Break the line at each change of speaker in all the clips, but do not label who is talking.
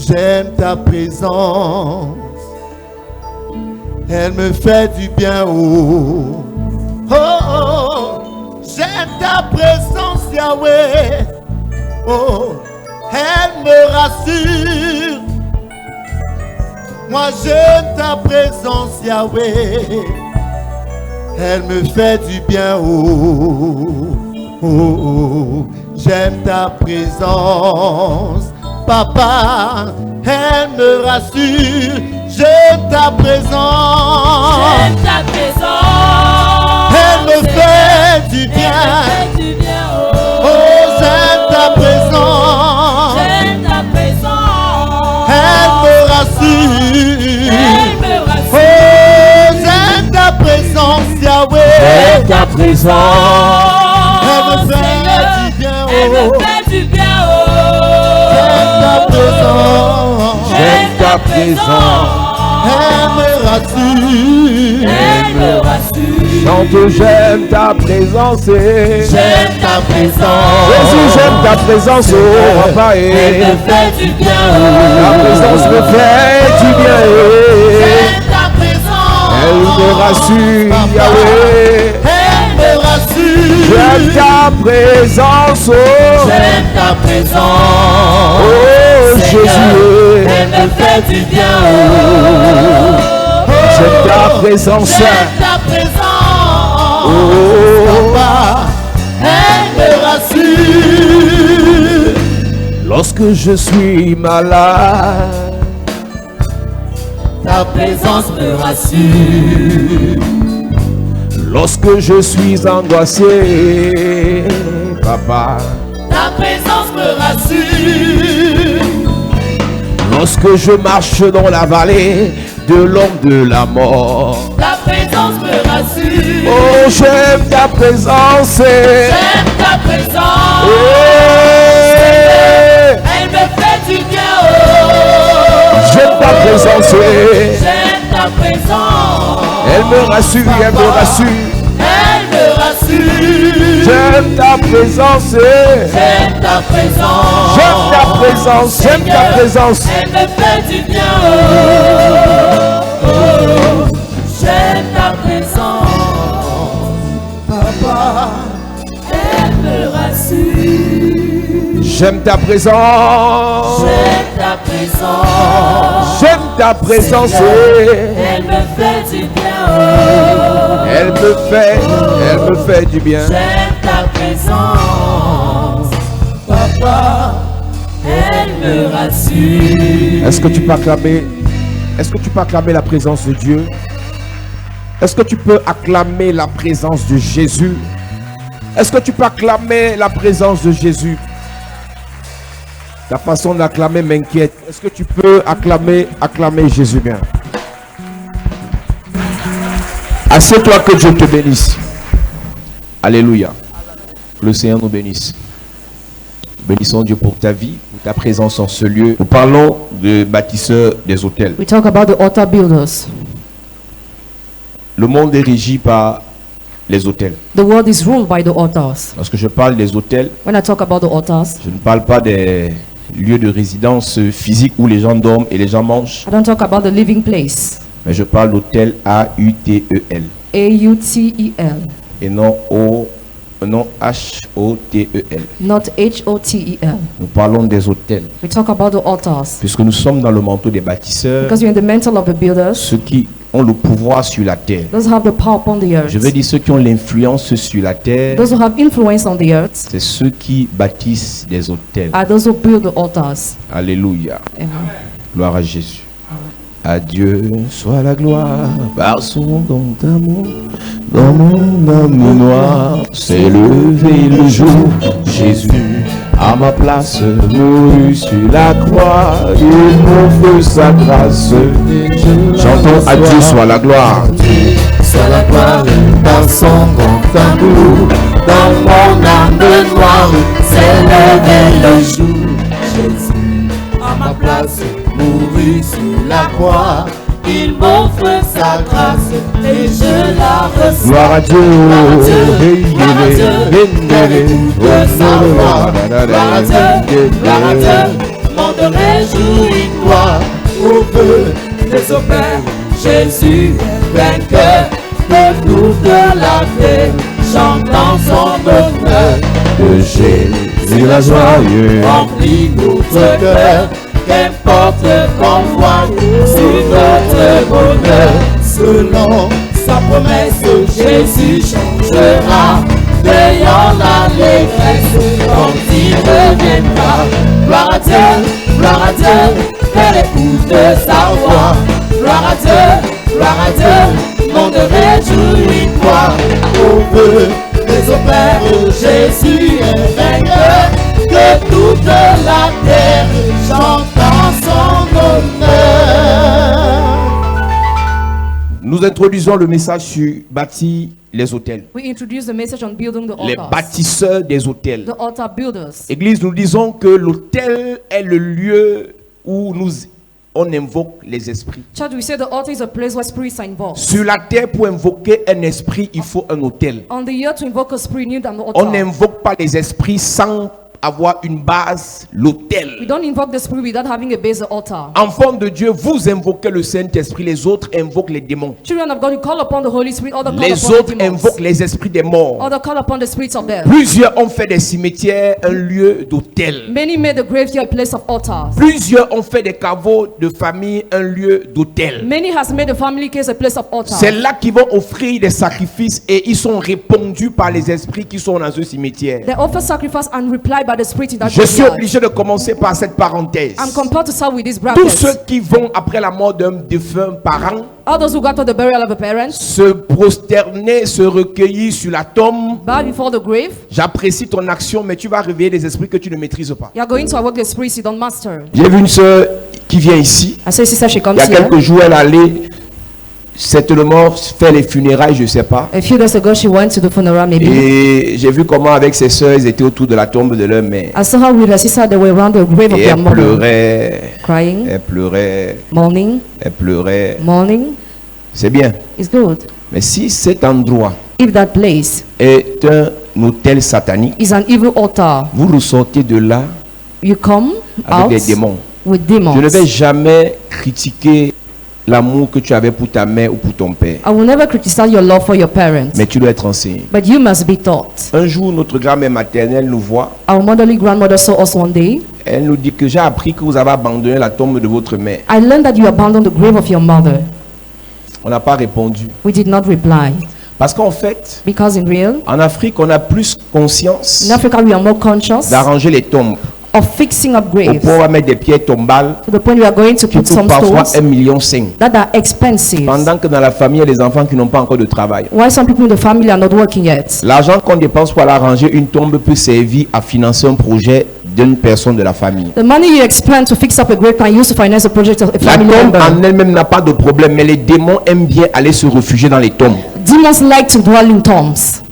j'aime ta présence. Elle me fait du bien, oh, oh, oh. J'aime ta présence, Yahweh. Oh, elle me rassure. Moi j'aime ta présence, Yahweh. Elle me fait du bien, oh, oh, oh. J'aime ta présence, Papa. Elle me rassure. J'aime ta présence.
J'aime ta présence.
Elle me fait du bien. Oh, j'aime ta présence.
J'aime ta présence.
Elle me rassure.
Elle me rassure.
Oh, j'aime ta présence, Yahweh.
J'aime ta présence.
Elle me fait du bien.
Elle me
Oh,
fait du bien.
j'aime ta présence.
J'aime ta présence.
Elle me rassure.
Elle me rassure.
Chante, j'aime ta présence.
J'aime ta présence.
Jésus, j'aime ta présence, oh papa.
Elle me fait du bien.
Ta présence me fait du bien.
J'aime ta présence.
Elle me rassure, Yahweh.
Elle me rassure.
J'aime ta présence, oh.
J'aime ta présence.
Oh Jésus.
Elle me fait du bien.
J'aime ta présence.
J'aime ta présence.
Oh.
Papa, elle me rassure.
Lorsque je suis malade,
Ta présence me rassure.
lorsque je suis angoissé, papa,
Ta présence me rassure.
lorsque je marche dans la vallée de l'ombre de la mort,
Ta présence me rassure.
oh j'aime ta présence.
J'aime ta présence. Elle me fait du bien.
J'aime ta présence.
J'aime ta présence.
Elle me rassure, elle me rassure.
Elle me rassure.
J'aime ta présence.
J'aime ta présence.
J'aime ta présence, j'aime ta présence.
Elle me fait du bien. J'aime ta présence.
Papa,
Elle me rassure.
J'aime ta présence.
J'aime ta présence.
J'aime ta présence.
Elle me fait du bien.
Elle me fait du bien.
J'aime ta présence.
papa,
Elle me rassure.
Est-ce que tu peux acclamer la présence de Dieu? Est-ce que tu peux acclamer la présence de Jésus? Est-ce que tu peux acclamer la présence de Jésus? Ta façon d'acclamer m'inquiète. Est-ce que tu peux acclamer Jésus bien? Assieds-toi, que Dieu te bénisse. Alléluia. Le Seigneur nous bénisse. Bénissons Dieu pour ta vie, pour ta présence en ce lieu. Nous parlons de bâtisseurs des hôtels.
We talk about the altar builders.
Le monde est régi par les hôtels.
The world is ruled by the altars.
Lorsque je parle des hôtels,
When I talk about the altars,
je ne parle pas des lieux de résidence physique où les gens dorment et les gens mangent,
I don't talk about the living place.
mais je parle d'hôtel A-U-T-E-L
A-U-T-E-L,
et non H-O-T-E-L.
not H-O-T-E-L.
Nous parlons des hôtels,
We talk about the altars.
puisque nous sommes dans le manteau des bâtisseurs,
Because we're in the mantle of the builders,
ceux qui ont le pouvoir sur la terre.
those who have the power upon the earth.
Je veux dire ceux qui ont l'influence sur la terre,
Those who have influence on the earth
c'est ceux qui bâtissent des hôtels.
are those who build the altars.
Alléluia.
Amen.
Gloire à Jésus. À Dieu soit la gloire par son grand amour. Dans mon âme noire s'est levé le jour. Jésus à ma place mourut sur la croix. Il m'offre sa grâce. Chantons à Dieu soit la gloire.
soit la gloire par son grand amour. Dans mon âme noire s'est levé le jour. Jésus à ma place mourut sur la croix.
Il m'offre sa grâce et je la reçois.
Gloire à Dieu.
Gloire à Dieu, mon monde réjouis-toi, ouvre tes opères, Jésus est vainqueur de toute la terre, chantant son honneur.
De Jésus la joyeuse.
Remplis notre cœur, qu'importe qu'on voit sur notre bonheur. Selon sa promesse, Jésus changera, veillant l'allégresse quand il reviendra. Gloire à Dieu, Père écoute sa voix. Gloire à Dieu, monde réjouis-toi. Ouvre les opères, Jésus est vainqueur, que toute la terre chante son honneur.
Nous introduisons le message sur bâtir les hôtels.
We introduce the message on building the
Les
altars.
bâtisseurs des hôtels.
The altar builders.
Église, nous disons que l'hôtel est le lieu où on invoque les esprits.
Church, we say the altar is a place where spirits are involved.
Sur la terre, pour invoquer un esprit, il faut un hôtel.
On the earth, to invoke a spirit, you need an altar.
On n'invoque pas les esprits sans avoir une base, l'autel.
We don't invoke the spirit without having a base, the altar.
Enfants de Dieu, vous invoquez le Saint-Esprit, les autres invoquent les démons.
Children of God, you call upon the Holy Spirit, others call
Les
upon
autres
the demons.
invoquent les esprits des morts.
Others call upon the spirits of death.
Plusieurs ont fait des cimetières un lieu d'autel.
Many made the graveyard a place of altars.
Plusieurs ont fait des caveaux de famille un lieu d'autel.
Many has made the family case a place of altar.
C'est là qu'ils vont offrir des sacrifices et ils sont répondus par les esprits qui sont dans ce cimetière.
They offer sacrifice and reply by the spirit in that
Je suis
graveyard.
obligé de commencer par cette parenthèse.
I'm compelled to start with this
Tous
bracket.
ceux qui vont après la mort d'un défunt parent
All those who got to the burial of a parent,
se prosterner, se recueillir sur la tombe.
bow before the grave.
J'apprécie ton action, mais tu vas réveiller des esprits que tu ne maîtrises pas.
You are going to invoke the spirits you don't master.
J'ai vu une sœur qui vient ici.
I say, sister, she
Il
comes
y a
here.
quelques jours, elle allait certainement faire les funérailles, je ne sais pas.
A few days ago, she went to the funeral, maybe.
Et j'ai vu comment avec ses sœurs, ils étaient autour de la tombe de leur mère.
I saw her with her sister. They were around the grave of
Et
their
elle
mother,
pleurait,
crying,
elle pleurait,
mourning,
elle pleurait.
mourning.
C'est bien.
It's good.
Mais si cet endroit
If that place
est un hôtel satanique,
is an evil altar,
vous ressortez de là
you come
avec
out
des démons.
with
Je
demons.
ne vais jamais critiquer l'amour que tu avais pour ta mère ou pour ton père.
I will never criticize your love for your parents,
Mais tu dois être enseigné.
but you must be taught.
Un jour, notre grand-mère maternelle nous voit.
Our motherly grandmother saw us one day.
Elle nous dit que j'ai appris que vous avez abandonné la tombe de votre mère.
I learned that you abandoned the grave of your mother.
On n'a pas répondu.
We did not reply.
Parce qu'en fait,
Because in real,
en Afrique, on a plus conscience
in Africa, we are more conscious
d'arranger les tombes.
of fixing up
Au point où on
graves
va mettre des pierres tombales
to the point we are going to
qui
put some
coûtent parfois
stones
1,5 million.
that are expensive.
Pendant que dans la famille, il y a des enfants qui n'ont pas encore de travail.
Why some people in the family are not working yet?
L'argent qu'on dépense pour aller arranger une tombe peut servir à financer un projet d'une personne de la famille.
The money you expend to fix up a grave can use to finance a project of a
La
family
tombe
member.
en elle-même n'a pas de problème, mais les démons aiment bien aller se réfugier dans les tombes.
Demons like to dwell in tombs.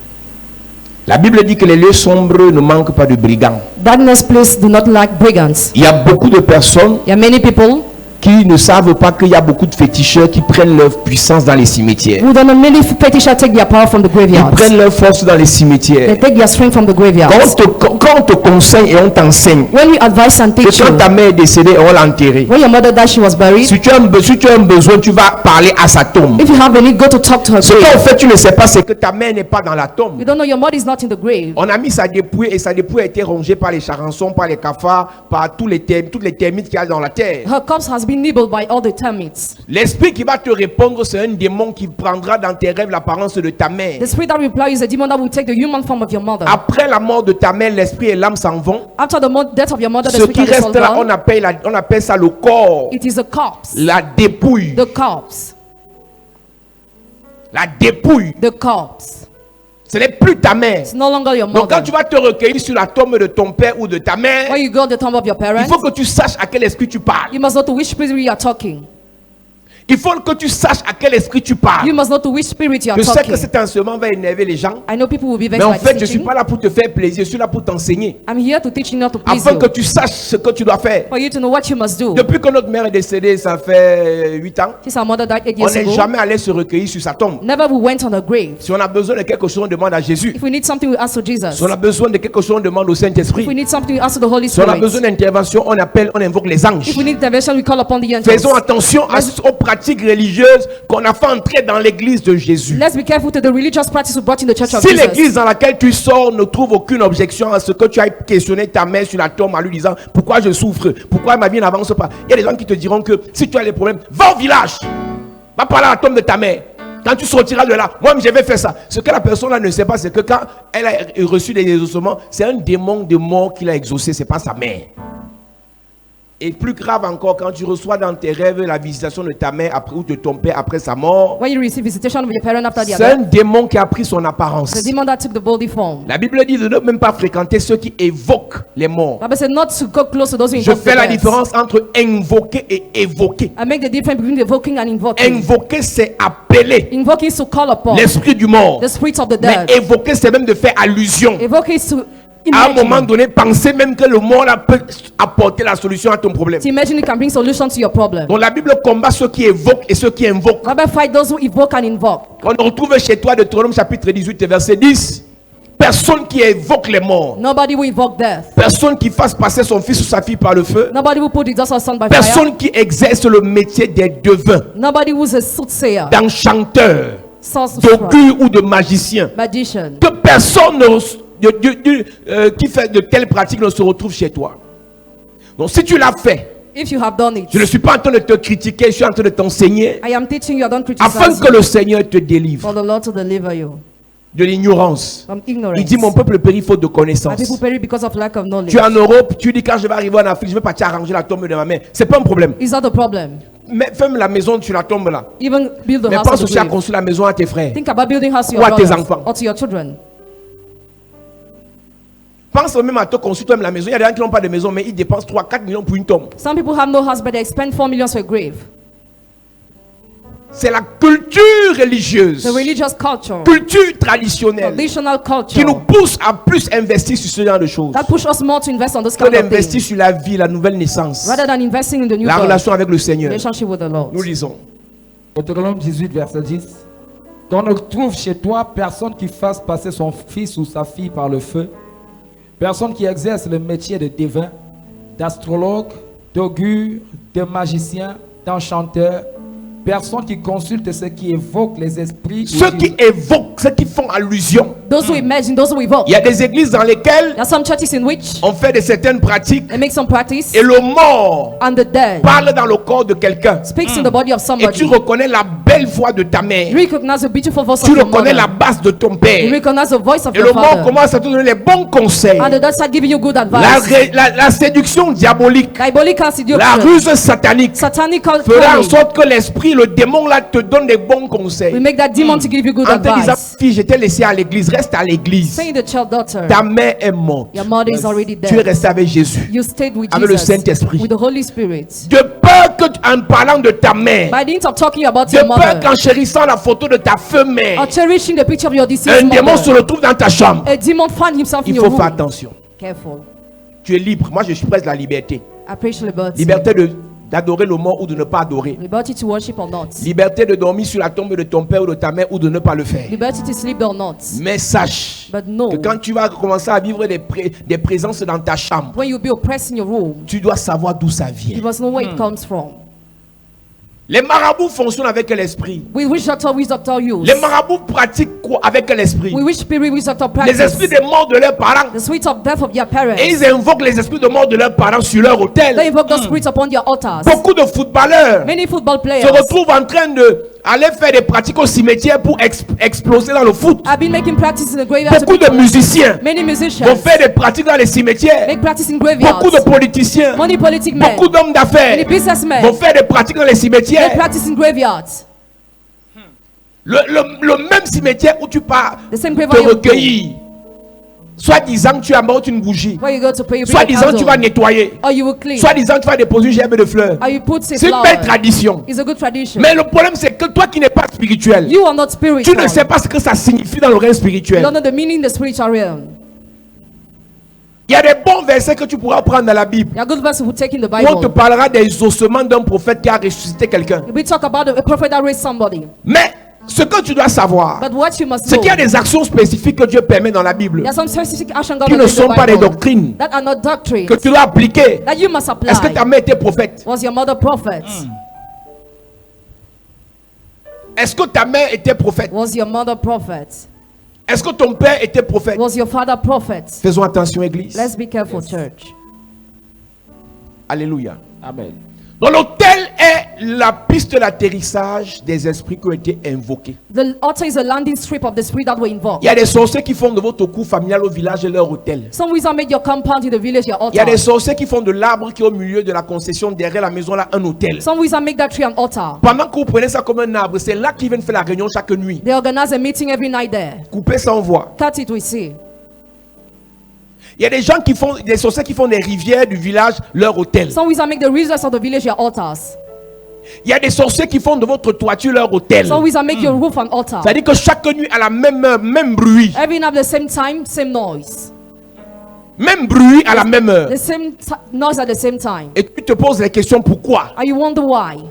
La Bible dit que les lieux sombres ne manquent pas de brigands.
Darkness place do not like brigands.
Il y a beaucoup de personnes
There are many people
qui ne savent pas qu'il y a beaucoup de féticheurs qui prennent leur puissance dans les cimetières.
who don't know many fetishists take their power from the
Ils
graveyards.
prennent leur force dans les
They
cimetières.
take their strength from the
Quand
graveyards.
on te conseille et on t'enseigne
When we advise and
que
teach you,
quand ta mère est décédée, on l'a enterrée.
when your mother died, she was buried.
Si tu as un besoin, tu vas parler à sa tombe.
If you have a need, go to talk to her
Ce qu'en
grave.
fait, tu ne sais pas, c'est que ta mère n'est pas dans la tombe.
You don't know your mother is not in the grave.
On a mis sa dépouille et sa dépouille a été rongée par les charançons, par les cafards, par toutes les termites qu'il y a dans la terre.
Her corpse has been nibbled by all the termites.
L'esprit qui va te répondre, c'est un démon qui prendra dans tes rêves l'apparence de ta mère.
The spirit that replies is a demon that will take the human form of your mother.
Après la mort de ta mère, l'esprit et l'âme s'en vont.
After the death of your mother, the
Ce
spirit
qui
and the soul
reste là,
gone.
on appelle ça le corps,
It is a corpse.
la dépouille,
The corpse.
la dépouille.
The corpse.
Ce n'est plus ta mère.
It's no longer your
Donc quand
mother.
tu vas te recueillir sur la tombe de ton père ou de ta mère,
When you go to the tomb of your
il
parents,
faut que tu saches à quel esprit tu parles.
you must know to which spirit you are talking.
Il faut que tu saches à quel esprit tu parles.
You must know to which spirit you are
Je sais que
talking.
cet enseignement va énerver les gens.
I know people will be
Mais
vexed
en
by
fait,
this
je ne suis
teaching.
pas là pour te faire plaisir. Je suis là pour t'enseigner.
I'm here to teach you not to please
Afin
you.
que tu saches ce que tu dois faire.
For you to know what you must do.
Depuis que notre mère est décédée, ça fait 8 ans.
Since our mother died 8
On
years
n'est
ago,
jamais allé se recueillir sur sa tombe.
never we went on her grave.
Si on a besoin de quelque chose, on demande à Jésus.
If we need something, we ask for Jesus.
Si on a besoin de quelque chose, on demande au
If we
Saint-Esprit.
need something, we ask for the Holy
Si on a
Spirit.
besoin d'intervention, on appelle, on invoque les anges.
If we need intervention, we call upon the angels.
Faisons attention aux pratiques religieuses qu'on a fait entrer dans l'église de Jésus.
Let's be careful to the religious practice we brought in the church of
Si
Jesus.
l'église dans laquelle tu sors ne trouve aucune objection à ce que tu as questionné ta mère sur la tombe en lui disant pourquoi je souffre, pourquoi ma vie n'avance pas, il y a des gens qui te diront que si tu as des problèmes, va au village, va parler à la tombe de ta mère. Quand tu sortiras de là, moi je vais faire ça. Ce que la personne là ne sait pas, c'est que quand elle a reçu des exaucements, c'est un démon de mort qui l'a exaucé, c'est pas sa mère. Et plus grave encore, quand tu reçois dans tes rêves la visitation de ta mère après, ou de ton père après sa mort,
When you receive visitation of your parent after their
c'est un
death,
démon qui a pris son apparence.
the demon that took the body form.
La Bible dit de ne même pas fréquenter ceux qui évoquent les morts.
Bible said not to go close to those who
Je
invoke the
fais la
dead.
différence entre invoquer et évoquer.
I make the difference between invoking and invoking.
Invoquer, c'est appeler
Invoking is to call upon
l'esprit du mort.
the spirits of the
Mais
dead.
évoquer, c'est même de faire allusion.
Invoking is to
À un moment
imagine.
donné, penser même que le mort là peut apporter la solution à ton problème.
To imagine it can bring solution to your problem.
Donc la Bible combat ceux qui évoquent et ceux qui invoquent.
Bible fight those who evoke and invoke.
On retrouve chez toi Deutéronome chapitre 18 et verset 10. Personne qui évoque les morts.
Nobody will invoke death.
Personne qui fasse passer son fils ou sa fille par le feu.
Nobody will put the dust of son by fire.
Personne qui exerce le métier des devins,
Nobody who's a soothsayer,
d'enchanteur,
sorcerer,
d'augure ou de magicien.
magician.
Que personne qui fait de telles pratiques ne se retrouve chez toi. Donc si tu l'as fait,
If you have done it,
je ne suis pas en train de te critiquer, je suis en train de t'enseigner
I am teaching you, I don't
afin
criticize
que
you.
le Seigneur te délivre
For the Lord to deliver you
de l'ignorance.
from ignorance.
Il dit mon peuple périt faute de
My
connaissance.
people perish because of lack of knowledge.
Tu es en Europe, tu dis quand je vais arriver en Afrique, je vais partir arranger la tombe de ma mère. C'est pas un problème.
Is that a problem?
Mais ferme la maison sur la tombe là.
Even build the
Mais
house
pense
of the
aussi à
grave.
construire la maison à tes frères.
Think about building house to
Ou à
your
tes
brothers
enfants.
or to your children.
Pense même à te construire toi-même la maison. Il y a des gens qui n'ont pas de maison, mais ils dépensent 3-4 millions pour une tombe.
Some people have no house, but they spend 4 million for a grave.
C'est la culture religieuse,
The religious culture,
culture traditionnelle,
traditional
qui nous
culture,
pousse à plus investir sur ce genre de choses
that push us more to invest on those
que
kind of
d'investir
things
sur la vie, la nouvelle naissance,
rather than investing in the new
la
birth,
relation avec le Seigneur.
relationship with the Lord.
Nous lisons.
Deutéronome 18, verset 10. Qu'on ne trouve chez toi personne qui fasse passer son fils ou sa fille par le feu, personne qui exerce le métier de devin, d'astrologue, d'augure, de magicien, d'enchanteur, personne qui consulte ceux qui évoquent les esprits. ou
Ceux qui évoquent, ceux qui font allusion.
Those who imagine, those who evoke.
Il y a des églises dans lesquelles
There are some churches in which
on fait de certaines pratiques
they make some practice
et le mort
and the dead
parle dans le corps de quelqu'un.
speaks in the body of
Et
somebody.
tu reconnais la belle voix de ta mère.
You recognize the beautiful voice
Tu
of your
reconnais la
mother.
basse de ton
You
père.
recognize the voice of
Et
your
le mort
father.
commence à te donner les bons conseils.
And the dead start giving you good
La,
advice.
la séduction diabolique,
Diabolical
la
seduction,
ruse satanique
satanic
fera en
calling
sorte que l'esprit, le démon là te donne des bons
will
conseils.
make that demon to give you good
En te disant,
advice.
fille, je t'ai laissé à l'église, reste à l'église.
Saying the child daughter,
Ta mère est morte.
your mother is already
Tu es
dead.
resté avec Jésus.
You stayed with
Avec le
Jesus,
Saint-Esprit.
with the Holy Spirit.
De peur que, en parlant de ta mère,
By the hint of talking about
de
your
peur
mother,
qu'en chérissant la photo de ta feu mère,
or cherishing the picture of your deceased
un démon se
mother,
retrouve dans ta chambre.
a demon find himself in
Il
your
faut faire
room.
attention.
Careful.
Tu es libre. Moi, je suis presque la liberté.
I preach liberty.
Liberté d'adorer le mort ou de ne pas adorer.
Liberty to worship or not.
Liberté de dormir sur la tombe de ton père ou de ta mère ou de ne pas le faire.
Liberty to sleep or not.
Mais sache
But no,
que quand tu vas commencer à vivre des présences dans ta chambre,
when you be oppressed in your room,
tu dois savoir d'où ça
you
vient.
must know where it comes from.
Les marabouts fonctionnent avec l'esprit.
With which doctor use?
Les marabouts pratiquent quoi avec l'esprit?
With which spirit which doctor
Les
practice?
esprits des morts de leurs parents.
The sweet of death of their parents.
Et ils invoquent les esprits de mort de leurs parents sur leur
They
autel.
invoke those spirits upon their altars.
Beaucoup de footballeurs
Many football players
se retrouvent en train d'aller faire des pratiques au cimetière pour exploser dans le foot.
have been making practice in the graveyard.
Beaucoup de musiciens
Many
vont
musicians
faire des pratiques dans les cimetières.
make practice in graveyards.
Beaucoup de politiciens,
Many politic men,
beaucoup d'hommes d'affaires
many businessmen
vont faire des pratiques dans les
make
cimetières.
practice in graveyards.
Le même cimetière où tu pars
The same
te
graveyard you go.
recueillir. Soit disant tu apportes une bougie.
Where you go to pray, you bring
Soit
a
disant tu vas
candle.
nettoyer.
Or you will clean.
Soit disant tu vas déposer une gerbe de fleurs.
Or you put say
C'est une belle
flower.
tradition.
It's a good tradition.
Mais le problème c'est que toi qui n'es pas spirituel,
You are not
tu
spiritual.
ne sais pas ce que ça signifie dans le règne
You
spirituel.
don't know the meaning in the spiritual realm.
Il y a des bons versets que tu pourras prendre dans la Bible.
There are good verses we take in the
Où on te
Bible.
parlera des ossements d'un prophète qui a ressuscité quelqu'un.
We talk about a prophet that raised somebody.
Mais ce que tu dois savoir,
But what you must
c'est
know,
qu'il y a des actions spécifiques que Dieu permet dans la Bible
there are some specific actions God
qui
will
ne
do in
sont
the
pas des
Bible
doctrines
that are not doctrines
que tu dois appliquer.
that you must apply.
Est-ce que ta mère était prophète?
Was your mother prophet?
Est-ce que ta mère était prophète?
Was your mother prophet?
Est-ce que ton père était prophète?
Was your father prophet?
Faisons attention, Église.
Let's be careful, church.
Alléluia.
Amen.
Donc l'autel est la piste d'atterrissage des esprits qui ont été invoqués.
The altar is a landing strip of the spirit that were invoked.
Il y a des sorciers qui font de votre cour familial au village leur autel.
Some wizards made your compound in the village your
Il y a
altar.
des sorciers qui font de l'arbre qui est au milieu de la concession derrière la maison là un autel.
Some wizards make that tree an altar.
Pendant que vous prenez ça comme un arbre, c'est là qu'ils viennent faire la réunion chaque nuit.
They organize a meeting every night there.
Coupez ça, on voit.
Cut it, we see.
Il y a des gens qui font, des sorciers qui font des rivières du village leur autel.
Some wizards make the rivers of the village your altars.
Il y a des sorciers qui font de votre toiture leur autel.
Some wizards make your roof an altar.
C'est-à-dire que chaque nuit à la même heure, même bruit.
Every night at the same time, same noise.
Même bruit à la même heure.
The same noise at the same time.
Et tu te poses la question pourquoi?
And you wonder why?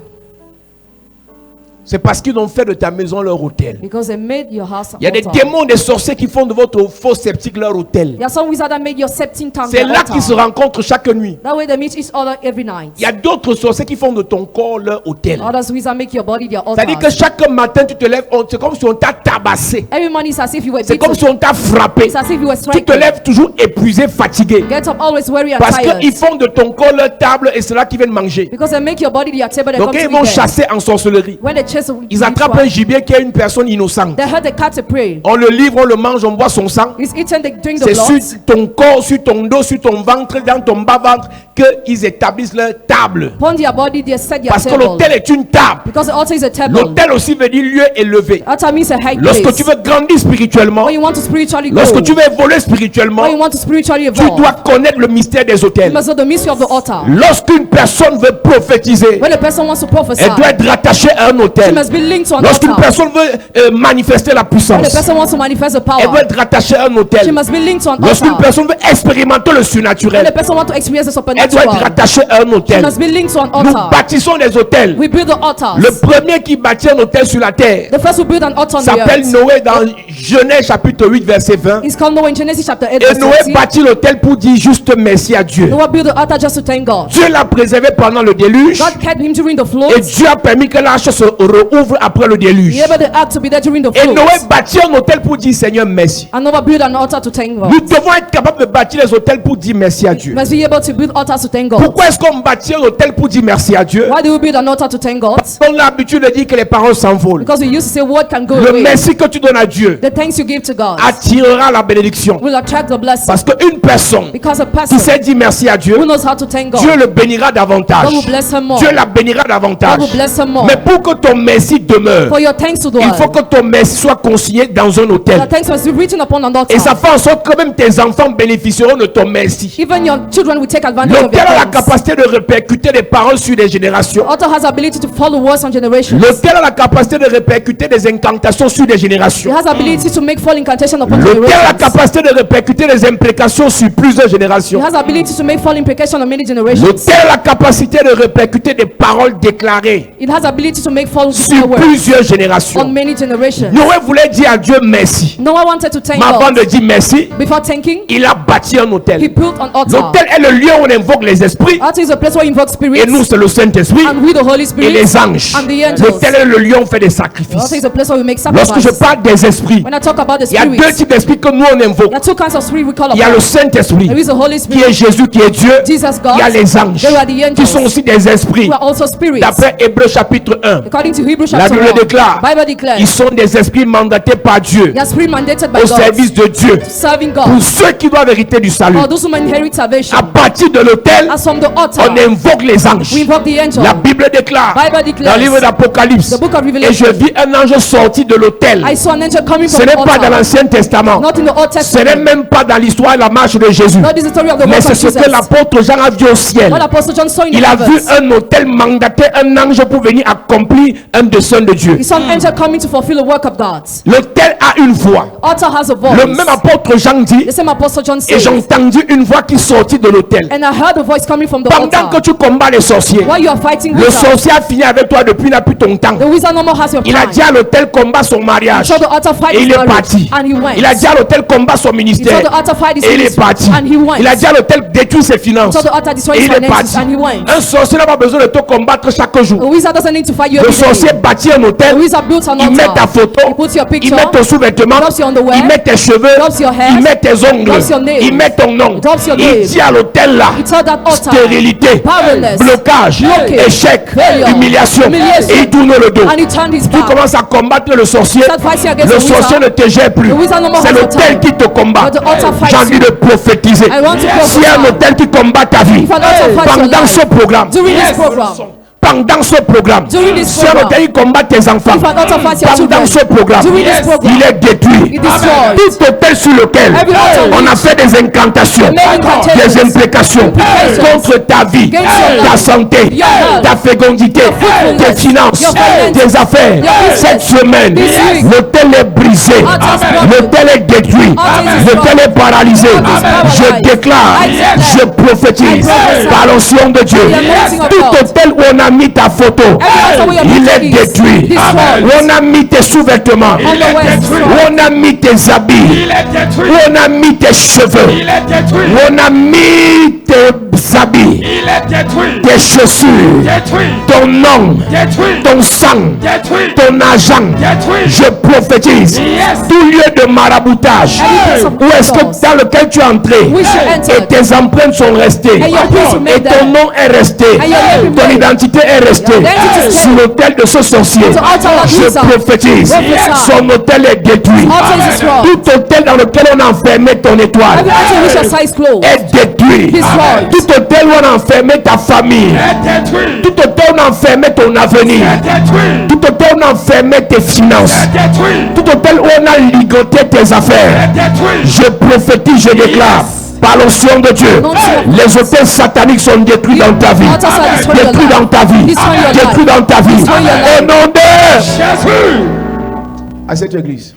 C'est parce qu'ils ont fait de ta maison leur autel.
Because they made your house an
Il y a des
altar.
démons, des sorciers qui font de votre faux sceptique leur autel.
There are some wizards that made your septic tank
C'est
their
là qu'ils se
altar.
rencontrent chaque nuit.
That way they meet each other every night.
Il y a d'autres sorciers qui font de ton corps leur autel.
Others wizards make your body their altar.
C'est-à-dire que chaque matin tu te lèves, c'est comme si on t'a tabassé.
Every morning it's as if you were
C'est comme
beaten.
si on t'a frappé.
It's as if you were
Tu te
striking.
lèves toujours épuisé, fatigué.
Get up always weary and
Parce
tired.
qu'ils font de ton corps leur table et c'est là qu'ils viennent manger.
Because they make your body their table. They
Donc
come
ils
to
vont
eat there.
chasser en sorcellerie.
When they chase
Ils attrapent un gibier qui est une personne innocente.
they hurt the cat to pray.
On le livre, on le mange, on boit son sang.
It's eaten, they drink the
C'est
blood.
sur ton corps, sur ton dos, sur ton ventre, dans ton bas-ventre qu'ils établissent leur table.
Upon their body, they set their
Parce que
table.
l'autel est une table.
Because the altar is a table.
L'autel aussi veut dire lieu élevé.
Altar means a high
Lorsque
place.
tu veux grandir spirituellement,
When you want to spiritually grow.
lorsque tu veux évoluer spirituellement,
When you want to spiritually
tu
evolve.
dois connaître le mystère des
You
autels.
must know the mystery of the altar.
Lorsqu'une personne veut prophétiser,
When a person wants to prophesy,
elle doit être rattachée à un
she
autel.
must be linked to an
Lorsqu'une
altar.
personne veut manifester la
When a
puissance,
person wants to manifest the
elle
power,
doit être rattachée à un
she
autel.
must be linked to an
Lorsqu'une
altar.
personne veut expérimenter le
When a
surnaturel,
person wants to experience the
elle doit être
supernatural,
rattachée à un
she
autel.
must be linked to an
Nous
altar.
bâtissons des hôtels.
We build the altars.
Le premier qui bâtit un hôtel sur la terre
The first who build an altar on the
s'appelle
earth
Noé dans Genèse chapitre 8 verset 20.
is called Noah in Genesis chapter 8
Et
verse
Noé
20.
bâtit l'hôtel pour dire juste merci à Dieu.
Noah built the altar just to thank God.
Dieu l'a préservé pendant le déluge
God kept him during the flood.
et Dieu a permis que l'arche se rouvre après le déluge.
He able the ark to be there during the
Et
flood.
Noé bâtit un hôtel pour dire Seigneur merci.
And Noah built an altar to thank God.
Nous devons être capables de bâtir les hôtels pour dire merci à Dieu.
Must be able to build altars to thank God.
Pourquoi est-ce qu'on bâtit un hôtel pour dire merci à Dieu?
Why do we build an altar to thank God?
On a l'habitude de dire que les paroles s'envolent.
Because we used to say word can go
Le
away.
merci que tu donnes à Dieu
The thanks you give to God
attirera la bénédiction.
will attract the blessing.
Parce qu'une personne
Because a
qui
person
sait dire merci à Dieu,
who knows how to thank God,
Dieu le bénira davantage.
God will bless him more.
Dieu la bénira davantage.
God will bless him more.
Mais pour que ton merci demeure,
For your thanks to
il faut
God,
que ton merci soit consigné dans un
the
hôtel.
thanks must be written upon an altar.
Et ça fait en sorte que même tes enfants bénéficieront de ton merci.
Even your children will take advantage of
L'hôtel
your
a la
thanks.
capacité de répercuter des paroles sur des générations.
Altar has ability to follow words on generations.
L'hôtel a la capacité de répercuter des incantations sur des
It
générations.
has ability to make fall incantation upon
L'hôtel a la
generations.
capacité de répercuter des imprécations sur plusieurs
It
générations.
has ability to make fall implication on many generations.
L'hôtel a la capacité de répercuter des paroles déclarées
It has ability to make fall
sur
words
plusieurs
on
générations.
many generations.
Noé voulait dire à Dieu merci.
Noah wanted to thank
Mais avant
God.
de dire merci,
Before thanking,
il a bâti un
he
hôtel.
built an altar.
L'hôtel est le lieu où on invoque les esprits.
Altar is a place where you invoke
Et
spirits,
nous, c'est le Saint-Esprit
and we the Holy
et
Spirit
les anges.
and the angels.
L'hôtel est le lieu où on fait des
The altar
sacrifices.
is a place where we make
Lorsque je
sacrifices.
parle des esprits,
When I talk about the
il y a deux
spirits,
types d'esprits que nous on invoque.
there are two kinds of spirits we call
Il y a le
upon.
Saint-Esprit
There is the Holy
qui est
Spirit,
Jésus, qui est Dieu.
Jesus
Il y a
God,
les anges
there are the
qui sont
angels,
aussi des esprits.
who are also spirits.
D'après Hébreux chapitre 1.
According to Hebrews
La
chapter
Bible
1.
déclare,
Bible declares,
ils sont des esprits mandatés par Dieu
they are spirit mandated by
au
God,
service de Dieu.
serving
Pour
God.
ceux qui doivent hériter du salut.
Or those who inherit salvation.
À partir de l'autel,
As from the altar,
on invoque les anges.
we invoke the angel.
La Bible déclare
Bible
dans le livre
declares,
d'Apocalypse,
the book of
et je
Revelation,
vis un ange sorti de l'autel.
I saw an angel coming
Ce
from
n'est
the
pas dans
altar.
l'Ancien Testament.
Not in the Old
Ce n'est
Testament.
même pas dans l'histoire de la marche de Jésus.
Not in the story of the
Mais
walk
c'est
of
ce
Jesus.
que l'apôtre Jean a vu au ciel.
What Apostle John saw in the
Il a vu
heavens.
un autel mandaté, un ange pour venir accomplir un dessein de Dieu.
He saw an angel coming to fulfill the work of God.
L'autel a une voix.
Altar has a voice.
Le même apôtre Jean dit,
The same Apostle John
et
said,
j'ai entendu une voix qui sortit de l'autel.
and I heard a voice coming from the
Pendant que
altar.
tu combats les sorciers,
While you are fighting
le
wizards,
sorcier a fini avec toi depuis n'a plus ton temps.
the wizard no more has your
Il a
time.
dit à l'autel combat son
He
mariage.
saw the altar fight
Et
his
il est
marriage,
parti.
and he went.
Il a dit à l'autel combat son
He
ministère.
saw the altar fight his
Et il est
ministry,
parti.
and he went.
Il a dit à l'autel détruire ses finances.
He saw the altar destroy
Et
his
il est
finances,
parti.
and he went.
Un sorcier n'a pas besoin de te combattre chaque
A
jour.
wizard doesn't need to fight you
Le
every
sorcier
day.
bâtit un
The
hôtel.
wizard builds an
Il met ta
altar.
photo.
He puts your
Il
picture.
met ton sous-vêtement.
Drops your underwear.
Il met tes cheveux.
Drops your hair.
Il met tes ongles.
Drops your nails.
Il met ton nom.
Drops your
Il
name.
dit à l'hôtel là,
He told that altar,
stérilité,
powerless,
blocage,
blockage,
échec,
failure,
humiliation.
humiliation.
Et il tourne le dos.
and he turned his
Tu
back.
commences à combattre le sorcier.
Start fighting against
Le
the
sorcier
wizard.
ne te gère plus.
The wizard no more
C'est
has your
l'autel
time.
qui te combat.
But the altar fights
J'ai envie
you.
de prophétiser.
I want to
S'il y a un
prophesy.
hôtel qui combat ta vie,
If an altar fights your
pendant
life,
ce programme,
during this program,
pendant ce programme,
During this
si un
program,
hôtel qui combat tes enfants,
if an altar fights your
pendant
children,
ce programme,
during this program,
il est détruit.
It destroyed.
Tout hôtel sur lequel
Every altar
on a
which-
fait des incantations,
Many incantations,
des implications
implications
contre ta vie,
against your
ta
life,
santé,
your health,
ta fécondité,
your fruitfulness,
tes finances,
your finances,
tes affaires.
your business.
Cette semaine,
This week,
l'hôtel est brisé,
altar is broken.
l'hôtel est détruit,
Altar is
l'hôtel est paralysé.
Altar is paralyzed.
Je déclare,
I declare,
je prophétise
I prophesy,
par l'onction de Dieu.
the anointing of
Tout
God.
hôtel où on a mis ta photo,
altar where your
il
picture
est
is
détruit.
destroyed.
Où on a mis tes sous-vêtements,
On the way is
où
destroyed.
on a mis tes habits, où on a mis tes cheveux, où on a mis tes habits, tes chaussures, ton nom, ton sang, ton argent. Je prophétise tout lieu de maraboutage où est-ce que dans lequel tu es entré
We should enter.
et tes empreintes sont restées
And your prints
et
remain
ton
there.
nom est resté,
And your name
ton
remain.
identité est restée
Your identity is
sur l'autel de ce sorcier.
The altar of
Je
wizard.
prophétise,
Prophesy.
son autel est détruit.
Altar is destroyed.
Tout autel dans lequel on a enfermé ton étoile
Every altar which your size closed.
est détruit.
Destroyed.
Tout hôtel où on a enfermé ta famille, tout hôtel où on a enfermé ton avenir, tout hôtel où on a enfermé tes finances, tout hôtel où on a ligoté tes affaires, je prophétise, je déclare par l'onction de Dieu, les hôtels sataniques sont détruits dans ta vie,
Altars are destroyed in your
détruits
life.
dans ta vie,
Destroy your life.
détruits dans ta vie,
Destroy your life.
au nom de Jésus. À cette église.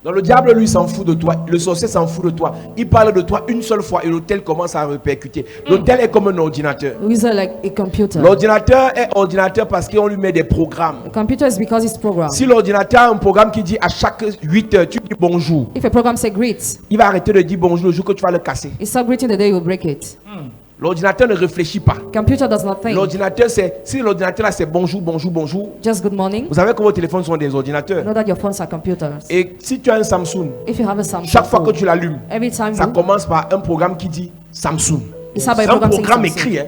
Donc le diable lui s'en fout de toi, le sorcier s'en fout de toi. Il parle de toi une seule fois et l'autel commence à répercuter. L'autel est comme un ordinateur.
The wizard like a computer.
L'ordinateur est ordinateur parce qu'on lui met des programmes.
A computer is because it's programmed.
Si l'ordinateur a un programme qui dit à chaque 8 heures, tu dis bonjour,
If a program say greet,
il va arrêter de dire bonjour le jour que tu vas le casser.
it start greeting the day you break it.
L'ordinateur ne réfléchit pas.
Computer does not think.
L'ordinateur, c'est, si l'ordinateur là c'est bonjour, bonjour, bonjour,
Just good morning.
vous savez que vos téléphones sont des ordinateurs.
Know that your phones are computers.
Et si tu as un Samsung,
If you have a Samsung
chaque fois que
phone,
tu l'allumes,
every time
ça
you,
commence par un programme qui dit Samsung.
It's
C'est
by
un
program saying
programme
Samsung.
écrit. Hein.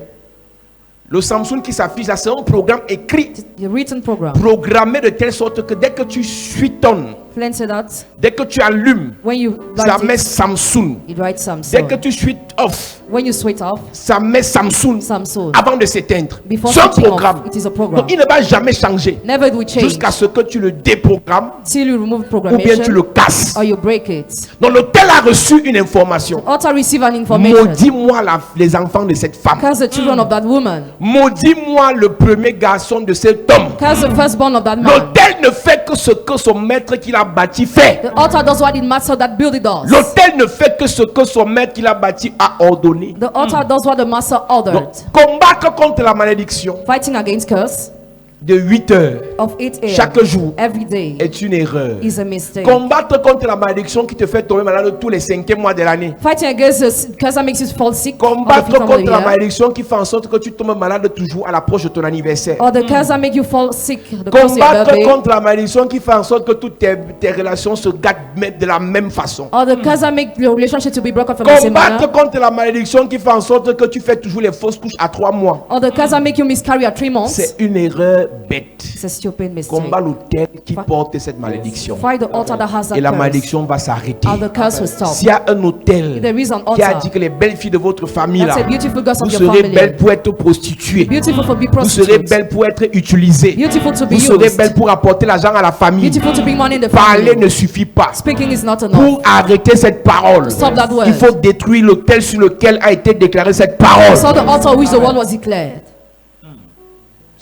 Le Samsung qui s'affiche là, c'est un programme écrit,
the written program.
programmé de telle sorte que dès que tu suitonnes,
Plan said that
dès que tu allumes,
when you
ça
light
met
it,
Samsung.
it writes
Dès que
Samsung.
tu switch off,
When you switch off,
ça met Samsung
Samsung.
avant de s'éteindre.
Before
C'est un
switching
programme.
off, it is a program.
Donc il ne va jamais changer
Never it will change
jusqu'à ce que tu le déprogrammes
till you remove
ou bien tu le
programmation
casses.
or you break it.
Donc l'hôtel a reçu une information.
Altar receive an information.
Maudis-moi les enfants de cette femme.
Curse the children of that woman.
Maudis-moi le premier garçon de cet homme.
Curse the firstborn of that man.
L'hôtel ne fait que ce que son maître qui l'a bâti fait.
The altar does what it master that build it does.
L'hôtel ne fait que ce que son maître qui l'a bâti a ordonné.
The altar does what the master ordered.
Donc, combattre contre la malédiction
Fighting against curse
de 8 heures
of 8 a.m.
chaque jour
every day
est une erreur.
is a mistake.
Combattre contre la malédiction qui te fait tomber malade tous les 5e mois de l'année.
Fighting against the curse that makes you fall sick all the
Combattre
fifth of the
contre la
year.
malédiction qui fait en sorte que tu tombes malade toujours à l'approche de ton anniversaire.
Or the curse that make you fall sick the close to your
Combattre
birthday.
contre la malédiction qui fait en sorte que toutes tes relations se gâtent de la même façon.
Or the curse that make your relationship to be broken from the same
Combattre
manner.
contre la malédiction qui fait en sorte que tu fais toujours les fausses couches à 3 mois.
Or the curse that make you miscarry at 3 months.
C'est une erreur bête.
It's a stupid mistake.
Combat l'autel qui porte cette malédiction.
Fight the altar that has that
Et la
curse.
malédiction va s'arrêter.
And the curse will stop.
S'il y a un autel
If there is an
qui a
altar
dit que les belles filles de votre famille
that's
là,
a beautiful girls
vous
of your
serez
family,
belles pour être prostituées.
beautiful for be
Vous serez
prostitutes,
belles pour être utilisées.
beautiful to be
Vous serez
used,
belles pour apporter l'argent à la famille.
beautiful to bring money in the
Parler
family.
ne suffit pas.
Speaking is not enough.
Pour arrêter cette parole,
Stop that word.
il faut détruire l'autel sur lequel a été déclarée cette parole.
So the altar which the word was declared.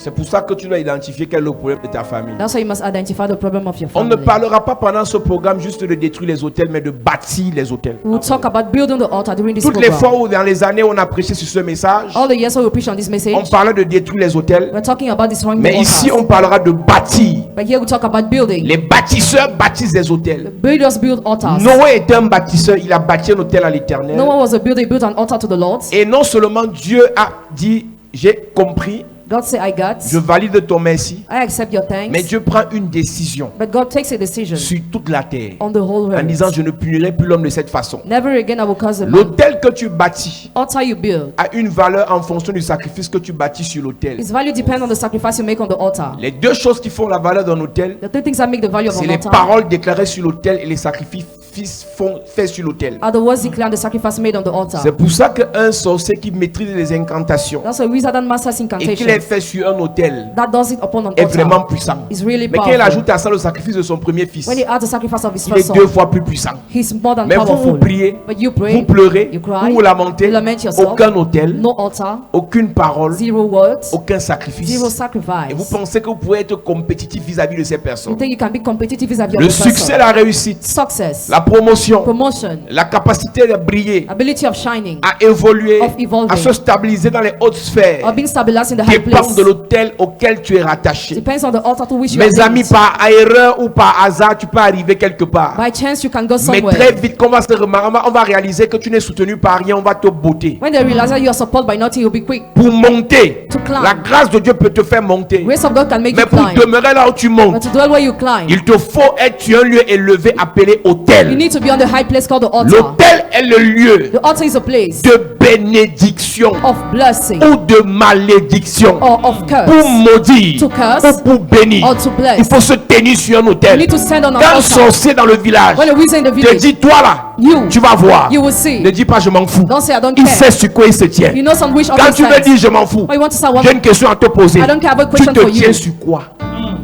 C'est pour ça que tu dois identifier quel est le problème de ta famille.
That's why you must identify the problem of your
On ne
family.
parlera pas pendant ce programme juste de détruire les hôtels, mais de bâtir les hôtels.
We will talk about building the altar during this
Toutes les
program.
fois où dans les années on a prêché sur ce message,
All the years we preach on this message,
on parlait de détruire les hôtels,
we're talking about destroying the
mais ici
altars.
on parlera de bâtir.
But here we talk about building.
Les bâtisseurs bâtissent des hôtels.
Builders build altars.
Noé était un bâtisseur, il a bâti un hôtel à l'Éternel.
No one was a builder, he built an altar to the Lord.
Et non seulement Dieu a dit, j'ai compris,
God said, I got,
je valide ton merci,
I accept your thanks.
mais Dieu prend une décision
But God takes a decision
sur toute la terre
on the whole
en disant
earth.
je ne punirai plus l'homme de cette façon.
Never again I will cause a man.
L'hôtel que tu bâtis
Altar you build,
a une valeur en fonction du sacrifice que tu bâtis sur l'hôtel.
its value depends on the sacrifice you make on the altar.
Les deux choses qui font la valeur d'un hôtel,
The two things that make the value of
c'est
an
les
altar
paroles déclarées sur l'autel et les sacrifices faits sur l'autel.
are the words declared and the sacrifice made on the altar.
C'est pour ça qu'un sorcier qui maîtrise les incantations
That's a wizard that masters
et qu'il
incantation.
est fait sur un autel
That does it upon an
est vraiment
altar.
puissant.
Is really
Mais quand il
powerful.
ajoute à ça le sacrifice de son premier fils,
When he adds the sacrifice of his
il
first
est deux
son,
fois plus puissant.
he's more than
Mais vous, vous
powerful.
priez,
But you
vous
pray,
pleurez,
you cry,
vous lamentez,
you lament yourself.
aucun autel,
No altar,
aucune parole,
zero words,
aucun sacrifice.
zero
Et vous
sacrifice.
pensez que vous pouvez être compétitif vis-à-vis de ces
You
personnes.
think you can be competitive vis-à-vis of
Le
the
succès,
person.
la réussite,
Success,
la promotion,
promotion,
la capacité de briller,
ability of shining,
à évoluer,
of evolving,
à se stabiliser dans les hautes sphères,
of being stabilized in the high
dépend
place.
de l'autel auquel tu es rattaché.
Depends on the altar to which you are
Mes amis,
linked.
par erreur ou par hasard, tu peux arriver quelque part.
By chance, you can go
Mais
somewhere.
très vite, on va réaliser que tu n'es soutenu par rien, on va te botter.
When they realize that you are supported by nothing, you'll be quick.
Pour monter,
To climb.
la grâce de Dieu peut te faire monter.
Grace of God can make
Mais
you
pour
climb.
demeurer là où tu
But
montes,
to dwell where you climb,
il te faut être sur un lieu élevé appelé
you
autel.
need to be on the high place called the altar.
L'autel est le lieu
The altar is a place
de bénédiction
of blessing
ou de malédiction.
or of
Pour
curse.
maudire
To curse
ou pour bénir.
or to bless.
Il faut se tenir sur un
You
autel.
need to stand on an
Quand un
altar.
sorcier dans le village
When a wizard in the
te
village,
dit, toi là,
you,
tu vas voir.
you will see.
Ne dis pas je m'en fous.
Don't say I don't
Il
care.
sait sur quoi il se tient.
You know some which
Quand
altar
tu veux
stands.
dire je m'en fous,
Or you want to say, well,
j'ai une question à te poser.
I don't care, I have a
Tu
question
te
for
tiens
you.
sur quoi?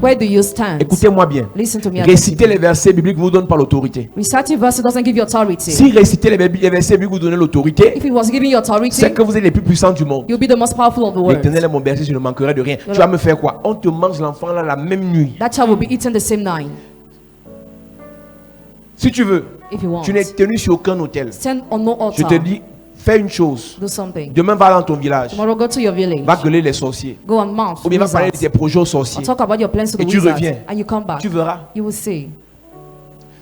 Where do you stand?
Écoutez-moi bien.
Listen to me.
Réciter les versets bibliques ne vous donne pas l'autorité.
Reciting verses doesn't give you authority.
Si réciter les versets bibliques vous donne l'autorité,
If it was giving you authority,
c'est que vous êtes les plus puissants du monde.
you'll be the most powerful on the world.
L'Éternel est mon berger, je ne manquerai de rien. Tu vas me faire quoi? On te mange l'enfant là la même nuit.
That child will be eaten the same night,
Si tu veux,
if you want.
tu n'es tenu sur aucun hôtel.
Stand on no
Je
altar.
te dis, fais une chose.
Do something.
Demain, va dans ton village.
Tomorrow, go to your village.
Va gueuler les sorciers.
Go on mount.
Ou bien va parler de
wizards.
tes projets aux
Or
sorciers.
talk about your plans to the
Et tu
wizards.
reviens.
And you come back.
Tu verras.
You will see.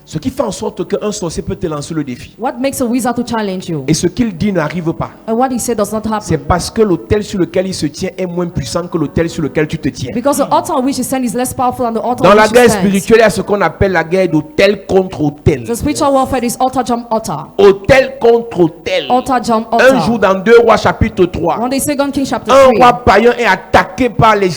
Ce qui fait en sorte qu'un sorcier peut te lancer le défi.
What makes a wizard to challenge you?
Et ce qu'il dit n'arrive pas.
And what he said does not
C'est
happen.
parce que l'autel sur lequel il se tient est moins puissant que l'autel sur lequel tu te tiens.
Because the altar on which he stands is less powerful than the altar
Dans
on
la
which he
guerre
stands.
spirituelle, il y a ce qu'on appelle la guerre d'autel contre autel.
The spiritual warfare is altar jump altar.
Autel contre autel.
Altar jump
Un jour
altar.
dans 2 Rois chapitre 3,
One day, 2 Kings chapter
un
3.
roi païen est attaqué par les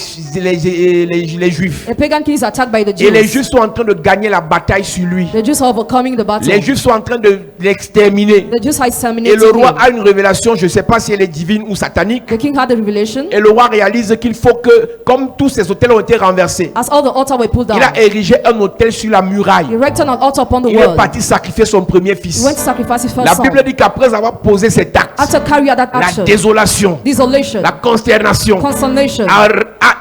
Juifs.
A pagan king is attacked by the
Et les
Jews.
Juifs sont en train de gagner la bataille sur lui.
The Jews are overcoming the battle.
Les Juifs sont en train de l'exterminer.
The Jews are
Et
exterminating
le roi
him.
a une révélation, je ne sais pas si elle est divine ou satanique.
The king had a revelation.
Et le roi réalise qu'il faut que, comme tous ces hôtels ont été renversés,
As all the altar were pulled down,
il a érigé un hôtel sur la
he
muraille.
erected an altar upon the
Il est
wall.
parti sacrifier son premier
He
fils.
went to sacrifice his
La
first son.
Bible dit qu'après avoir posé cet acte,
After carry out that
la
action,
désolation,
desolation,
la consternation
consternation,
a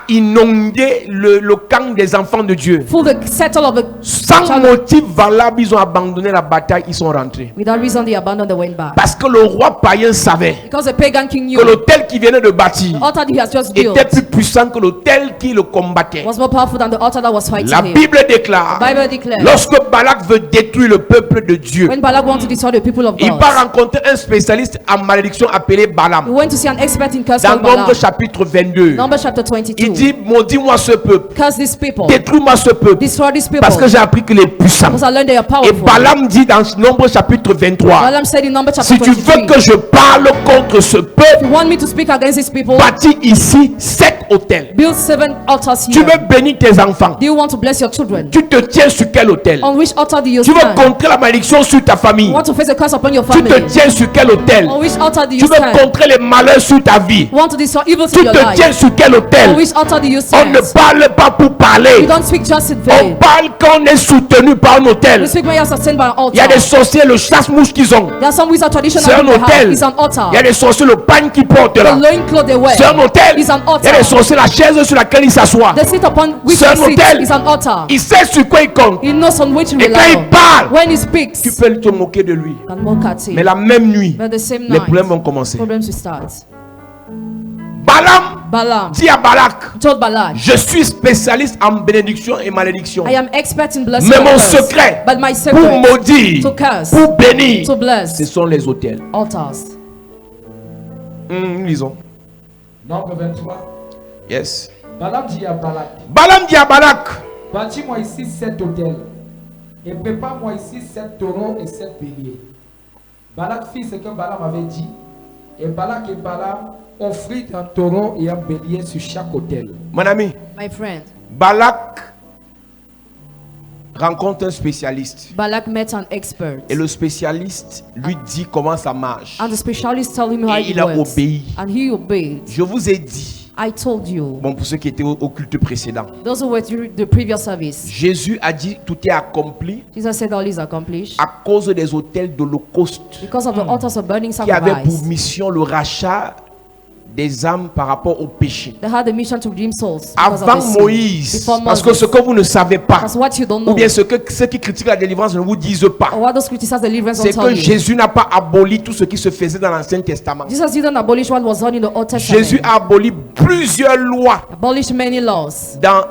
inondé le camp des enfants de Dieu.
full the settle of the
Sans
child.
motif valable, ils ont abandonné la bataille, ils sont rentrés.
Without reason, they abandoned, they went back.
Parce que le roi païen savait
Because the pagan king knew
que l'autel qu'il venait de bâtir
the altar that he has just built
était plus puissant que l'autel qui le combattait.
was more powerful than the altar that was fighting
La
him.
Bible déclare,
The Bible declares,
lorsque Balak veut détruire le peuple de Dieu,
when Balak wanted to destroy the people of
il
God,
va rencontrer un spécialiste en malédiction appelé
he
Balaam.
went to see an expert in curse
Dans
called
Nombre
Balaam.
chapitre 22,
Numbers chapter
il
22.
dit, maudis-moi ce peuple,
Curse these people.
détruis-moi ce peuple,
Destroy these people.
parce que j'ai appris qu'il est puissant.
Because I learn they are
Et
powerful.
Balaam dit dans Nombre chapitre 23,
Balaam said in Numbers chapter
si tu veux
23,
que je parle contre ce
if you
peuple,
want me to speak against these people,
bâtis ici 7 hôtels.
build 7 altars
Tu
here.
veux bénir tes enfants.
Do you want to bless your children?
Tu te tiens sur quel hôtel?
On which altar do you
Tu veux
stand?
contrer la malédiction sur ta famille.
You want to face a curse upon your
Tu te
family?
tiens sur quel hôtel?
On which altar do
Tu
you
veux
stand?
contrer les malheurs sur ta vie.
You want to destroy evil
Tu
in your
te
life?
tiens sur quel
On
hôtel?
which altar do you
On ne
stand?
parle pas pour
You
parler.
don't speak just in
On
vain.
parle quand on est soutenu par un
You
hôtel.
speak when you are sustained by an
Il y a
altar.
des sorciers, le chasse-mouche qu'ils ont.
There are some wizard traditional
C'est un
people have.
hôtel.
It's an altar.
Il y a des sorciers, le pagne qu'ils portent
The
là.
loin cloth they wear.
C'est un hôtel.
It's an
Il y a des
altar.
sorciers, la chaise sur laquelle ils s'assoient.
The seat upon which
C'est un
he sits
hôtel.
is an altar.
Il sait sur quoi il compte.
He knows on which he
Et quand
rely
il
on.
parle,
When he speaks,
tu peux te moquer de lui.
and mock at him.
Mais la même nuit,
But the same
les
night,
problèmes vont commencer.
problems will start.
Balaam
Balaam
dit à Balak,
told Balak,
je suis spécialiste en bénédiction et malédiction.
I am expert in blessing
Mais
and
mon
curse,
secret
but my
pour
secret
maudire,
to curse,
pour bénir,
to bless,
ce sont les hôtels.
altars.
Lisons.
Nombre 23.
Yes.
Balaam dit à Balak,
Balaam dit à Balak,
bâtis-moi ici 7 hôtels et prépare-moi ici 7 taureaux et 7 béliers. Balak fit ce que Balaam avait dit, et Balak et Balaam offrirent un taureau et un bélier sur chaque hôtel.
mon ami,
My friend,
Balak rencontre un spécialiste.
Balak met an expert,
Et le spécialiste lui dit comment ça marche.
and the specialist told him how
Et
it
il a
works,
obéi.
and he obeyed.
Je vous ai dit,
I told you,
bon pour ceux qui étaient au culte précédent,
those who were during the previous service,
Jésus a dit tout est accompli
Jesus said all is accomplished
à cause des hôtels d'Holocauste
because of the altars of burning
qui avaient pour
sacrifice.
mission le rachat des âmes par rapport au péché.
They had a mission to redeem souls because of the
Avant
sin.
Moïse,
Before
parce que
Moses.
ce que vous ne savez pas,
That's what you don't
ou
know.
bien ceux qui critiquent la délivrance ne vous disent pas,
Or what those criticize deliverance
c'est
don't
que
tell you.
Jésus n'a pas aboli tout ce qui se faisait dans l'Ancien Testament.
Jesus didn't abolish what was done in the Old Testament.
Jésus a aboli plusieurs lois
Abolished many laws,
dans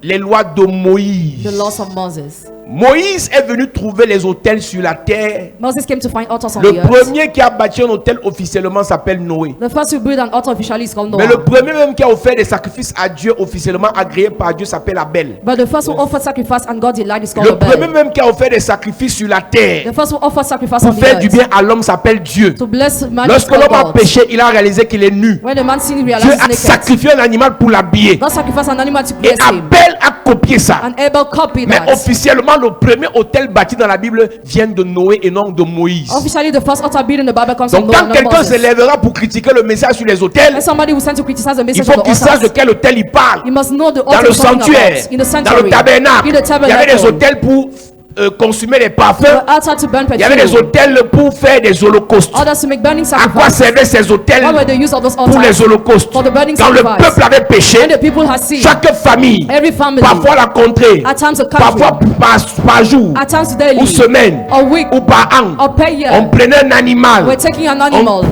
les lois de Moïse.
the laws of Moses.
Moïse est venu trouver les hôtels sur la terre.
Moses came to find altars on
Le
the earth.
premier qui a bâti un hôtel officiellement s'appelle Noé.
The first to build an altar officially is called
Mais le
Noah.
premier même qui a offert des sacrifices à Dieu officiellement agréé par Dieu s'appelle Abel.
But the first who offered sacrifice and God delighted is called
Le premier
Abel.
même qui a offert des sacrifices sur la terre
The first who offered sacrifice
pour
on the
faire du
earth
bien à l'homme s'appelle Dieu.
to bless man is
Lorsque
called
l'homme a
God.
péché, il a réalisé qu'il est nu.
When the man sinned, he
Dieu
realized
a
he's naked.
sacrifié un animal pour l'habiller.
God sacrificed an animal to
Et
bless him.
Abel a copié ça.
And Abel copied
Mais
that.
officiellement, le premier hôtel bâti dans la Bible vient de Noé et non de Moïse.
Officially, the first altar built in the Bible comes from
Donc
Noah,
quand
not
quelqu'un
Moses.
se lèvera pour critiquer le message sur les hôtels,
When somebody who sent to criticize the
il
message
faut
of the
qu'il sache de
altars,
quel hôtel il parle.
you must know the
Dans
altar
le
he's talking
sanctuaire,
about. In the
dans
sanctuary,
le tabernacle,
in the
il y avait des
tabernacle,
hôtels pour consumer les parfums.
the altar to burn
Il y avait des
perfume,
hôtels pour faire des holocaustes.
others to make burning
À quoi
sacrifice.
servaient ces hôtels
What were the use of those
pour les
altars?
holocaustes?
For the burning
Quand le
sacrifice.
peuple avait péché,
When the people had sinned,
chaque famille,
every family,
parfois la contrée,
at times a country,
parfois par jour,
at times
ou
daily,
semaine,
or week,
ou par an,
or per year,
on prenait un animal,
we're taking an
on,
animal,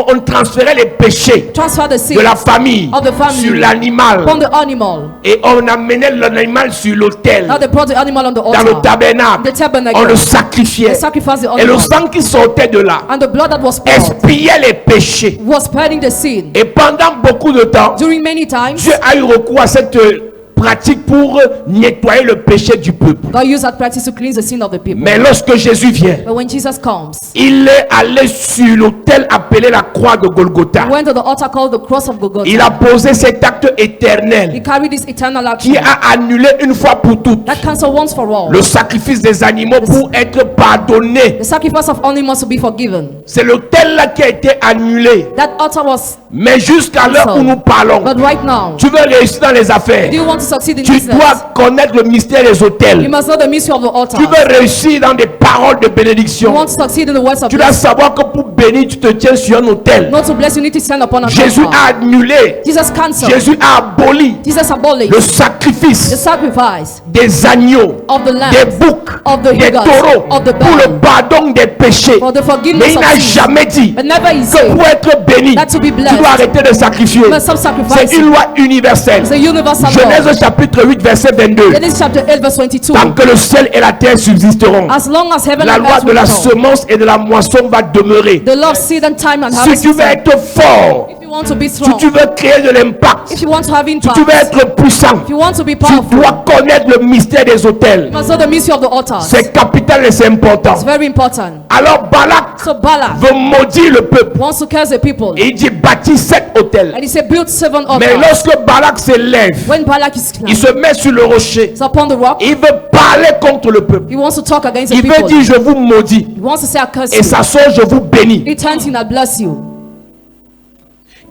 on transférait les péchés
transfer the
de
sin
la famille
of the family
sur l'animal
from the animal.
et on amenait l'animal sur l'autel,
Now they brought the animal on the
dans le
altar.
tabernacle,
The tabernacle.
on le sacrifiait
They sacrificed the
et le
animal.
sang qui sortait de là
And the blood that was poured
expiait les péchés.
was burning the sin.
Et pendant beaucoup de temps,
During many times,
Dieu a eu recours à cette pratique pour nettoyer le péché du peuple.
God used that practice to cleanse the sin of the people.
Mais lorsque Jésus vient,
But when Jesus comes,
il est allé sur l'autel appelé la croix de Golgotha.
he went to the altar called the cross of Golgotha.
Il a posé cet acte
He
éternel
carried this eternal
qui
action
a annulé une fois pour toutes
that cancelled once for all
le sacrifice des animaux pour être pardonné.
the sacrifice of animals to be forgiven.
C'est l'autel là qui a été annulé.
That altar was,
Mais jusqu'à l'heure où nous parlons,
but right now,
tu veux réussir dans les affaires,
do you want to succeed in
tu
business?
dois connaître le mystère des
You
hôtels.
must know the mystery of the altar.
Tu veux réussir dans des paroles de
You
bénédiction.
want to succeed in the words of
Tu dois
blessing.
savoir que pour bénir, tu te tiens sur un autel.
Not to bless, you need to stand upon an
Jésus
altar.
a annulé,
Jesus cancelled.
Jésus a aboli
Jesus abolished
le
the
sacrifice
sacrifice
des agneaux,
of the
des
lamb,
boucs,
of the
des
eagles,
taureaux
of the
pour le
bull,
pardon des péchés.
for the
Mais
forgiveness
il
of
n'a
sins.
jamais dit
But never he
que
said
pour être béni,
that to be
tu
blessed,
dois arrêter de sacrifier.
you must stop
C'est
sacrificing.
une loi universelle.
It's a universal law.
Genèse chapitre 8 verset 22.
Genesis chapter 8 verse 22.
Tant que le ciel et la terre subsisteront,
As long as heaven
la
and
loi
earth
de
will
la
come,
semence et de la moisson va demeurer.
the law of seed and time and
Si
harvest.
tu veux être fort,
If you want to be
si
strong,
tu veux créer de l'impact,
if you want to have
si
impact,
tu veux être puissant,
if you want to be
tu
powerful,
dois connaître le mystère des autels.
you must know the mystery of the altars.
C'est capital et c'est important.
It's very important.
Alors Balak
So Balak
veut maudire le peuple.
wants to curse the people.
Et il dit bâtis 7 hôtels.
And he said, build 7
Mais
altars.
lorsque Balak s'élève,
When Balak is
il se met sur le rocher.
is upon the rock,
Il veut parler contre le peuple.
he wants to talk against the
Il veut
people.
dire je vous maudis.
He wants to say, I curse
Et
you.
ça sort je vous bénis.
He turns in, I bless you.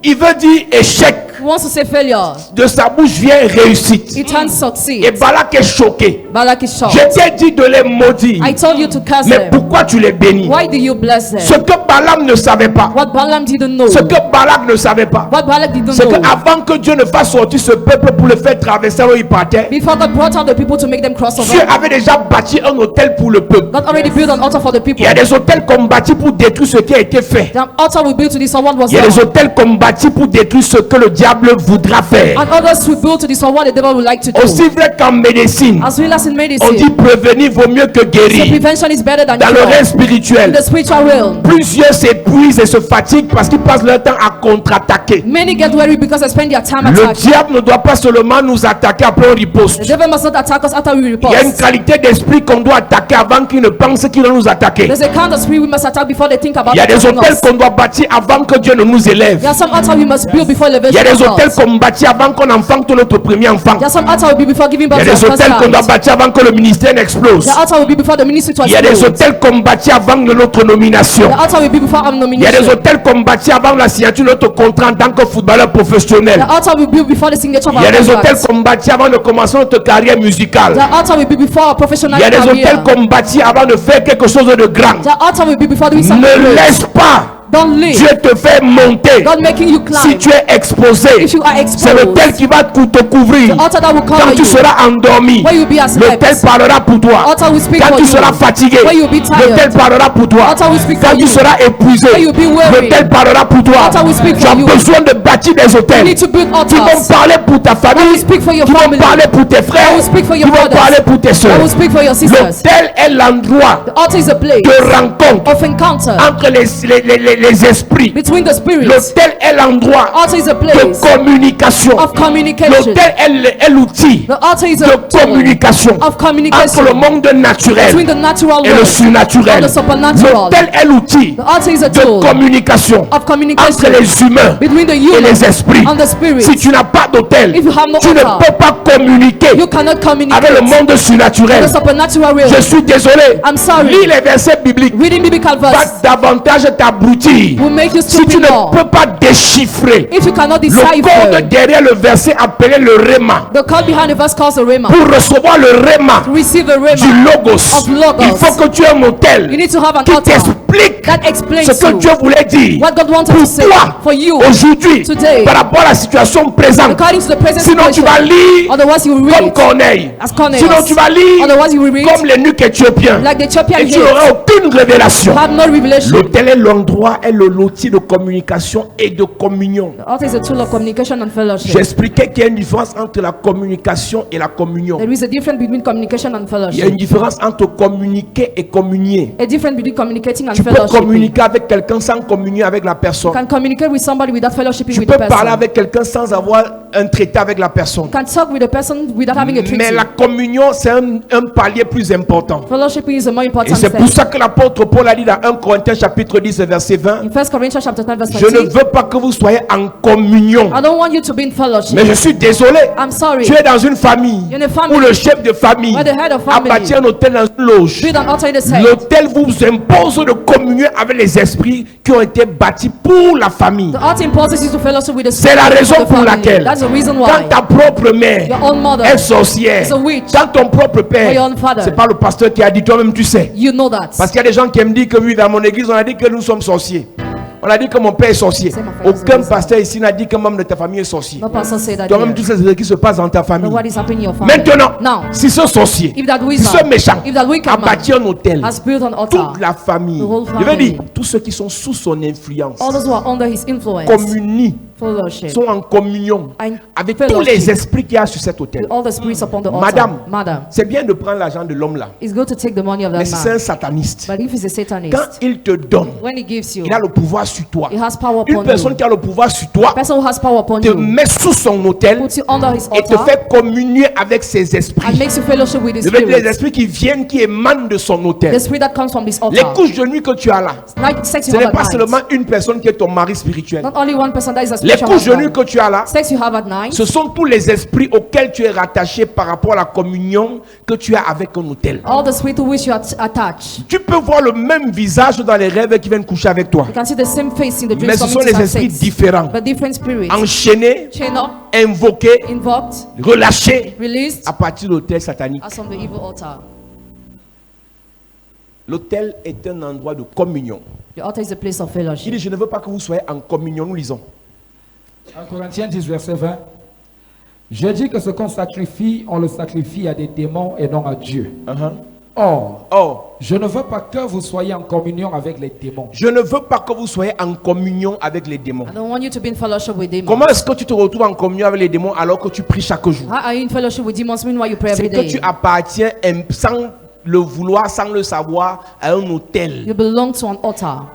Il veut dire échec.
He wants to say failure.
De sa bouche vient réussite.
He turns
Et
succeed.
Balak est choqué.
Balak is shocked.
Je t'ai dit de les maudire.
I told you to curse
Mais
them.
pourquoi tu les bénis?
Why do you bless them?
Ce que Balaam ne savait pas.
What Balaam didn't know.
Ce que Balak ne savait pas.
What Balak didn't
C'est
know.
qu'avant que Dieu ne fasse sortir ce peuple pour le faire traverser où il partait,
Before God brought out the people to make them cross
Dieu
over,
avait déjà bâti un hôtel pour le peuple.
God already built an altar for the
Il
people.
y a des hôtels qu'on bâtit pour détruire ce qui a été fait.
The altar we built to this one what was
Il y a des
done.
hôtels qu'on bâtit pour détruire ce que le diable voudra faire.
And others we built to this one what the devil would like to do.
Aussi vrai qu'en médecine,
As well as in
on dit
medicine,
prévenir vaut mieux que
so
guérir.
prevention is better than
Dans le
cure.
règne
In
spirituel,
the spiritual realm,
plusieurs s'épuisent et se fatiguent parce qu'ils passent leur temps à contre-attaquer.
many get weary because they spend their time
Le
attacking.
diable ne doit pas seulement nous attaquer après on riposte.
The devil must not attack us after we
Il y a une
repulse.
qualité d'esprit qu'on doit attaquer avant qu'il ne pense qu'il va nous attaquer.
There's a kind of spirit we must attack before they think about
Il y a des
attacking
hôtels
us.
qu'on doit bâtir avant que Dieu ne nous élève.
There are some altars we must build before
Il y a
elevation
des
of
hôtels
God.
qu'on bâtit avant qu'on enfante notre premier enfant.
There are some altars will be before giving
Il y
birth
a
to
des
our first
hôtels qu'on doit
child.
bâtir avant que le ministère n'explose.
The altar will be before the ministry to
Il y a des
explode.
hôtels qu'on bâtit avant notre nomination.
The altar will be before our
Il y a des
nomination.
hôtels qu'on bâtit avant la signature de notre contrat en tant que footballeur professionnel.
The altar will be before the signature of
Il y a
our
des hôtels
contract.
qu'on bâtit avant de commencer notre carrière musicale.
The altar will be before our
Il
professional
y a des
career.
hôtels qu'on bâtit avant de faire quelque chose de grand.
The altar will be before doing something
Ne
great.
laisse pas
Don't leave.
Dieu te fait monter.
God making you
Si
climb.
tu es exposé,
If you are
c'est l'autel
exposed,
qui va te couvrir.
the altar that will cover
Quand tu
you.
seras endormi,
Where you be asleep.
l'autel parlera pour toi.
Altar will speak
Quand
for
tu
you.
seras fatigué,
Where you be tired.
l'autel parlera pour toi.
Altar will speak
Quand
for
tu
you.
seras épuisé,
Where you be weary.
l'autel parlera pour toi.
Altar will speak
Tu as
for you.
besoin de bâtir des
You
hôtels
need to build
qui vont
altars.
parler pour ta
That will
famille,
speak for your
qui vont
family.
parler pour tes frères,
That will speak for
qui
your
vont
brothers.
parler pour tes
That
soeurs.
will speak for your sisters.
L'autel est l'endroit
The altar is a place
de rencontre
of encounter
entre les esprits.
between the spirits.
L'autel est l'endroit
Altar is a
de
place
communication.
of communication.
L'autel est l'outil
The altar is a
de
tool
communication
of
entre
communication
le monde naturel
between the natural
et le
world
surnaturel.
and the supernatural.
L'autel est l'outil
The altar is a
de
tool
communication
of
entre
communication
les humains
between the
et
human
les esprits.
and the spirits.
Si tu n'as pas d'autel,
If you have no
tu ne
altar,
peux pas communiquer
you cannot communicate
avec le monde
with
surnaturel.
the supernatural
Je
realm.
suis désolé.
I'm sorry.
Lis les versets bibliques.
Reading biblical
Va
verse
davantage t'abrutir.
will make you
Si tu
stupid
ne
more.
peux pas déchiffrer
If you cannot
le code
decipher
derrière le verset appelé le Réma,
the code behind the verse calls the rhema,
pour recevoir le Réma
to receive the
du
rhema,
Logos,
of Logos,
il faut que tu aies un
you
hôtel
need to have an
qui
altar
t'explique
that explains
ce que
to
Dieu voulait dire
what God wanted to say
pour toi
for you
aujourd'hui
today
par rapport à la situation présente.
according to the present
Sinon tu
situation.
vas lire
Otherwise you will
comme
read
Corneille.
as Cornelius.
Sinon tu vas lire
Otherwise you will read
comme l'eunuque éthiopien.
like the Ethiopian
Et tu
here.
n'auras aucune révélation.
Have no revelation.
L'autel est l'endroit, est l'outil de communication et de communion.
The altar is a tool of communication and fellowship.
J'expliquais qu'il y a une différence entre la communication et la communion.
There is a difference between communication and
Il y a une
fellowship.
différence entre communiquer et communier.
A difference between communicating and
Tu peux
fellowship.
communiquer avec quelqu'un sans communier avec la
You
personne.
can communicate with somebody without fellowshipping
Tu
with
peux
the
parler
person.
avec quelqu'un sans avoir un traité avec la personne.
You can talk with a person without having a treaty.
Mais la communion, c'est un palier plus important.
Fellowshipping is a more
Et
important
c'est pour
step.
ça que l'apôtre Paul a dit dans 1 Corinthiens chapitre 10 verset 20,
In 1 Corinthians chapter 10 verse
je ne
20,
veux pas que vous soyez en communion.
I don't want you to be in fellowship.
Mais je suis désolé.
I'm sorry.
Tu es dans une famille
You're in a family
où le chef de famille
where the head of
a
family
bâti un hôtel dans une loge.
build an altar in the side.
L'hôtel vous impose de communier avec les esprits qui ont été bâtis pour la famille.
The altar imposes you to fellowship with the
C'est la
spirit of
raison
the
pour
family.
laquelle
That's the reason
quand
why
ta propre mère
your own mother
est sorcière,
is a witch,
quand ton propre
or
père,
your own father,
c'est pas le pasteur qui a dit, toi-même tu sais.
you know that.
Parce qu'il y a des gens qui me disent que oui, dans mon église, on a dit que nous sommes sorciers. On a dit que mon père est sorcier.
C'est ma famille,
Aucun
c'est
pasteur ici n'a dit que membre de ta famille est sorcier.
No pastor say that
Toi-même
here.
tu sais ce qui se passe dans ta famille.
But what is happening in your family?
Maintenant,
Now,
si ce sorcier,
if that
si
wizard,
ce méchant
if that wicked
a
man
bâti un hôtel,
has built an altar,
toute la famille,
The whole
je veux dire,
family.
tous ceux qui sont sous son influence,
all those who are under his influence
communient
fellowship,
sont en communion
and
avec tous
fellowship
les esprits qu'il y a sur cet autel.
with all the spirits upon the altar.
Madame, c'est bien de prendre l'argent de l'homme là,
it's good to take the money of
mais
that
si c'est un
man.
sataniste,
But if he's a
quand
satanist,
il te donne,
when he gives you,
il a le pouvoir sur toi.
he has power
Une
upon
personne
you.
qui a le pouvoir sur toi
A person who has power upon
te
you
met sous son autel
puts you under his
et te
altar
fait communier avec ses
and
esprits.
makes you fellowship with his
Je veux dire les
spirits.
esprits qui viennent, qui émanent de son
The
autel.
spirit that comes from this
Les
altar.
couches de nuit que tu as là,
Night sex
ce
you
n'est
have
pas
at
seulement
night.
une personne qui est ton mari spirituel.
Not only one person that is a
Les
spiritual
couches de nuit
husband.
que tu as là,
Sex you have at night.
ce sont tous les esprits auxquels tu es rattaché par rapport à la communion que tu as avec un autel.
All the spirit to which you are attached.
Tu peux voir le même visage dans les rêves qui viennent coucher avec toi.
You can see the same face in the
Mais
dreams
ce sont
coming to
des
have
esprits
sex.
différents.
But different spirits.
Enchaînés,
Chain up,
invoqués,
invoked,
relâchés
released
à partir de l'autel satanique.
as from the evil altar.
L'autel est un endroit de communion.
The altar is a place of
Il
fellowship.
dit, je ne veux pas que vous soyez en communion. Nous lisons.
1 Corinthiens 10, verset 20. Je dis que ce qu'on sacrifie, on le sacrifie à des démons et non à Dieu. Or,
Or,
je ne veux pas que vous soyez en communion avec les démons.
je ne veux pas que vous soyez en communion avec les démons.
I don't want you to be in fellowship with demons.
Comment est-ce que tu te retrouves en communion avec les démons alors que tu pries chaque jour?
How are you in fellowship with demons meanwhile you pray
C'est
every
que tu
day?
appartiens sans le vouloir, sans le savoir, à un autel.
You belong to an altar.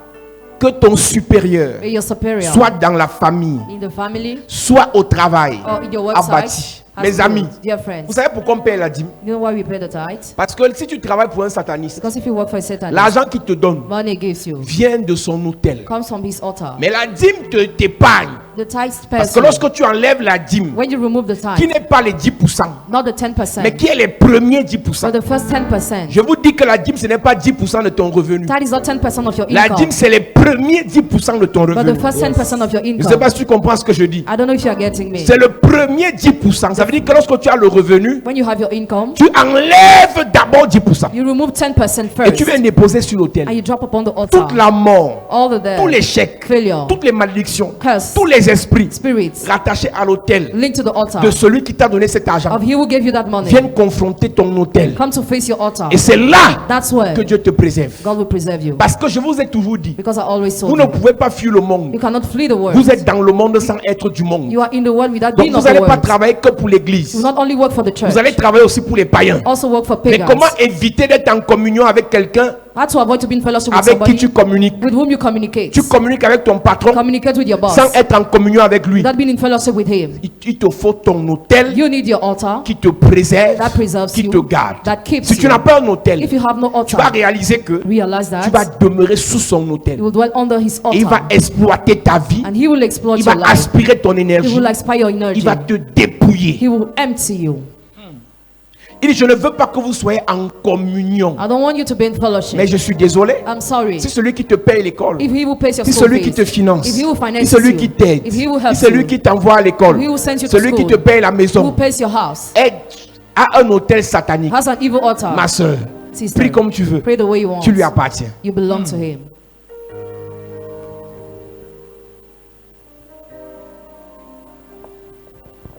Que ton supérieur,
Where your superior,
soit dans la famille,
in the family,
soit au travail,
or in your
a
website,
bâti.
has
Mes amis,
built. Dear friends,
vous savez pourquoi on paye la dîme?
you know why we pay the tithe?
Parce que si tu travailles pour un sataniste,
Because if you work for a Satan,
l'argent qu'il te donne
money he gives you
vient de son autel.
comes from his altar.
Mais la dîme t'épargne.
The tithe
Parce que
person,
lorsque tu enlèves la dîme,
when you remove the
qui
tithe,
n'est pas les 10%,
not the 10%,
mais qui est les premiers 10%.
but the first 10%.
Je vous dis que la dîme, ce n'est pas 10% de ton revenu.
Tithe is not 10% of your
La
income,
dîme, c'est les premiers 10% de ton
but
revenu.
the first 10% of your
Je ne sais
income.
pas si tu comprends ce que je dis.
I don't know if you are getting me.
C'est le premier 10%. Ça veut dire que lorsque tu as le revenu,
When you have your income,
tu enlèves d'abord 10%.
you remove 10%
Et
first,
tu viens déposer sur
and
l'autel.
you drop upon the altar
Toute la mort,
all the death,
tous les chèques,
failure,
toutes les malédictions,
curse,
tous les esprits
spirits
rattachés à l'autel
linked to the altar
de celui qui t'a donné cet argent
of he who gave you that money
viennent confronter ton autel.
come to face your altar.
Et c'est là
That's where
que Dieu te préserve.
God will preserve you.
Parce que je vous ai toujours dit,
Because I always
vous
told
ne
you,
pouvez pas fuir le monde.
you cannot flee the world.
Vous êtes dans le monde sans être du monde.
You are in the world without
Donc
being
vous
of the
n'allez pas
world.
travailler que pour
You
l'église.
will not only work for the church,
Vous allez travailler aussi pour les païens.
also work for
Mais
pagans.
comment éviter d'être en communion avec quelqu'un
How to avoid to be in fellowship with
avec qui
somebody
tu communiques?
with whom you communicate.
Tu communiques avec ton patron
Communicate with your boss
sans être en communion avec lui.
without being in fellowship with him.
Il te faut ton autel
You need your altar
qui te préserve,
that preserves
qui
you,
te garde.
that keeps
Si tu
you.
n'as pas un autel,
If you have no
tu vas
altar,
réaliser que
realize
tu vas
that
demeurer sous son autel.
you will dwell under his
Et il va
altar,
exploiter ta vie.
and he will exploit
Il
your
va
life.
aspirer ton
He
énergie.
will expire your energy.
Il va te dépouiller.
He will empty you.
Il dit, je ne veux pas que vous soyez en communion.
I don't want you to be in
Mais
fellowship.
je suis désolé.
I'm sorry.
Si celui qui te paye l'école,
If he will pay your
si
school
celui qui te
fees,
finance,
if he will
si
finance
celui
you,
qui t'aide,
if he will
si
help
celui
you,
qui t'envoie à l'école,
if he will send you to
celui qui te
school,
paye la
who
maison,
pays your house,
a un hôtel satanique.
has an evil altar,
Ma soeur,
sister,
prie comme tu veux.
pray the way you want.
Tu lui appartiens.
You belong to him.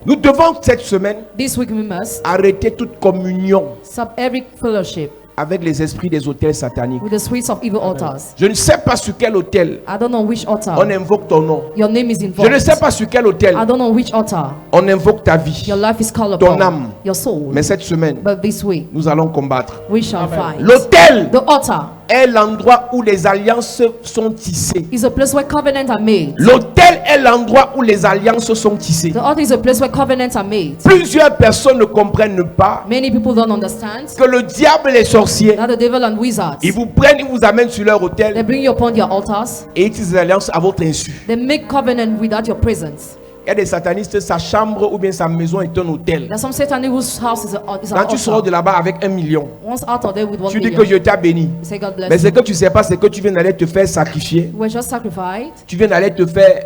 Nous devons cette semaine
This week we must
arrêter toute communion
stop every fellowship
avec les esprits des hôtels sataniques.
with the spirits of evil altars.
Je ne sais pas sur quel hôtel
I don't know which altar
on invoque ton nom.
your name is
Je ne
invoked.
sais pas sur quel hôtel
I don't know which altar
on invoque ta vie.
your life is called
Ton
upon,
âme.
your soul.
Mais cette semaine,
But this week
nous allons combattre.
we shall fight.
L'autel
The altar
est l'endroit où les alliances sont tissées.
is a place where covenants are made.
L'autel est l'endroit où les alliances sont tissées.
The altar is a place where covenants are made.
Plusieurs personnes ne comprennent pas
Many people don't understand
que le diable et les sorciers,
that the devil and wizards,
ils vous prennent, ils vous amènent sur leur
they
autel
bring you upon their altars.
et ils tissent des alliances à votre insu.
They make covenant without your presence.
Il y a des satanistes, sa chambre ou bien sa maison est un hôtel.
There's some Satan whose house is an
Quand tu sors de
altar.
là-bas avec 1 million,
Once out of there with 1
tu dis
million,
que Dieu t'a béni.
you say God
Mais
bless
ce
you.
que tu ne sais pas, c'est que tu viens d'aller te faire sacrifier.
You were just sacrificed.
Tu viens d'aller te faire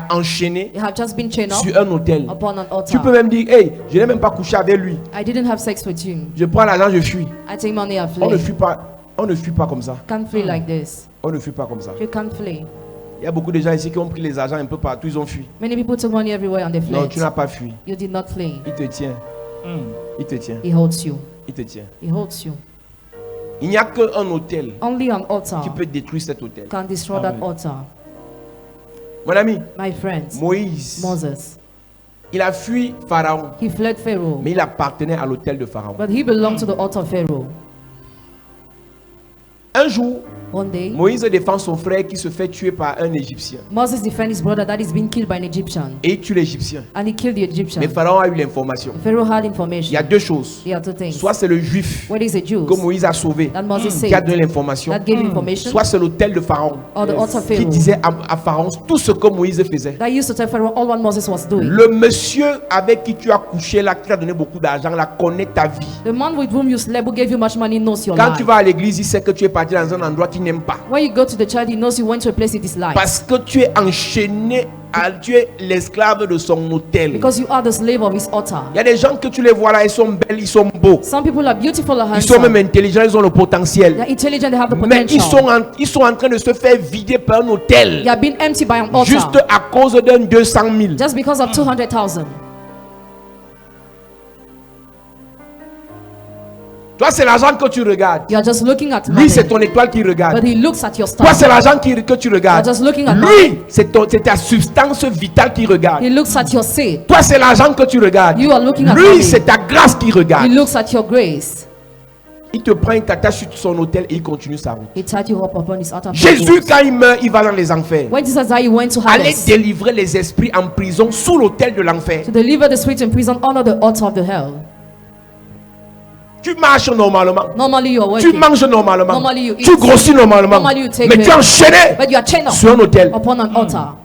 enchaîner
You have just been chained up
sur un hôtel.
upon an
Tu peux
altar.
même dire, hey, je n'ai même pas couché avec lui.
I didn't have sex with him.
Je prends l'argent, je fuis.
I take money and
On ne
flee.
fuit pas. On ne fuit pas comme ça.
Can't flee like this.
On ne fuit pas comme ça.
You can't flee.
Il y a beaucoup de gens ici qui ont pris les argents un peu partout, ils ont fui.
Many people took money everywhere and they
Non,
fled.
tu n'as pas fui.
You did not flee.
Il te tient. Il te tient.
He holds you.
Il te tient.
He holds you.
Il n'y a qu'un hôtel
Only an altar
qui peut détruire cet hôtel.
can destroy that altar.
Mon ami,
My friends,
Moïse,
Moses,
il a fui Pharaon,
he fled Pharaoh,
mais il appartenait à l'autel de Pharaon.
but he belonged to the altar of Pharaoh.
Un jour,
One day,
Moïse défend son frère qui se fait tuer par un Égyptien.
Moses defended his brother that is being killed by an Egyptian,
Et il tue l'Égyptien.
and he killed the Egyptian.
Mais Pharaon a eu l'information.
Pharaoh had
Il y a
information.
deux choses.
There are two things.
Soit c'est le juif
What is a Jew
que Moïse a sauvé
that Moses
qui a
saved,
donné l'information.
that gave information,
Soit c'est l'autel de Pharaon
or the altar of
qui
Pharaoh
disait à Pharaon tout ce que Moïse faisait.
that used to tell Pharaoh all what Moses was doing.
Le monsieur avec qui tu as couché là, qui t'a donné beaucoup d'argent, là, connaît ta vie.
The man with whom you slept, who gave you much money, knows your
Quand
life.
tu vas à l'église, il sait que tu es parti dans un endroit qu'il n'aime pas.
When you go to the church, he knows you went to a place he dislikes.
Parce que tu es enchaîné, tu es l'esclave de son autel.
Because you are the slave of his altar.
Il y a des gens que tu les vois là, ils sont belles, ils sont beaux.
Some people are beautiful and
Ils sont même
handsome.
intelligents, ils ont le potentiel.
They're intelligent, they have the
Mais
potential.
ils sont en train de se faire vider par un autel.
They are being emptied by an
Juste
altar.
à cause d'un 200 000.
Just because of 200,000.
Toi, c'est l'argent que tu regardes.
You are just looking at
Lui,
money.
c'est ton étoile qui
But
regarde.
he looks at your
Toi,
star.
c'est l'argent que tu regardes.
You're just looking at
Lui, c'est ta substance vitale qui regarde.
He looks at your seed.
Toi, c'est l'argent que tu regardes.
You are looking at
Lui,
money.
c'est ta grâce qui
He
regarde.
looks at your grace.
Il te prend, il t'attache sur son autel et il continue sa route.
He tied you up upon his altar.
Jésus, quand il meurt, il va dans les enfers.
When Jesus died, he went to
Allez
Hades
délivrer les esprits en prison sous l'autel de l'enfer.
to deliver the spirit in prison under the altar of the hell.
Tu marches normalement.
Normally you are
Tu
working,
manges normalement.
Normally you
Tu
eat.
grossis normalement.
Normally you take
Mais tu es
care.
enchaîné
but you are chained up
sur un autel.
upon an altar.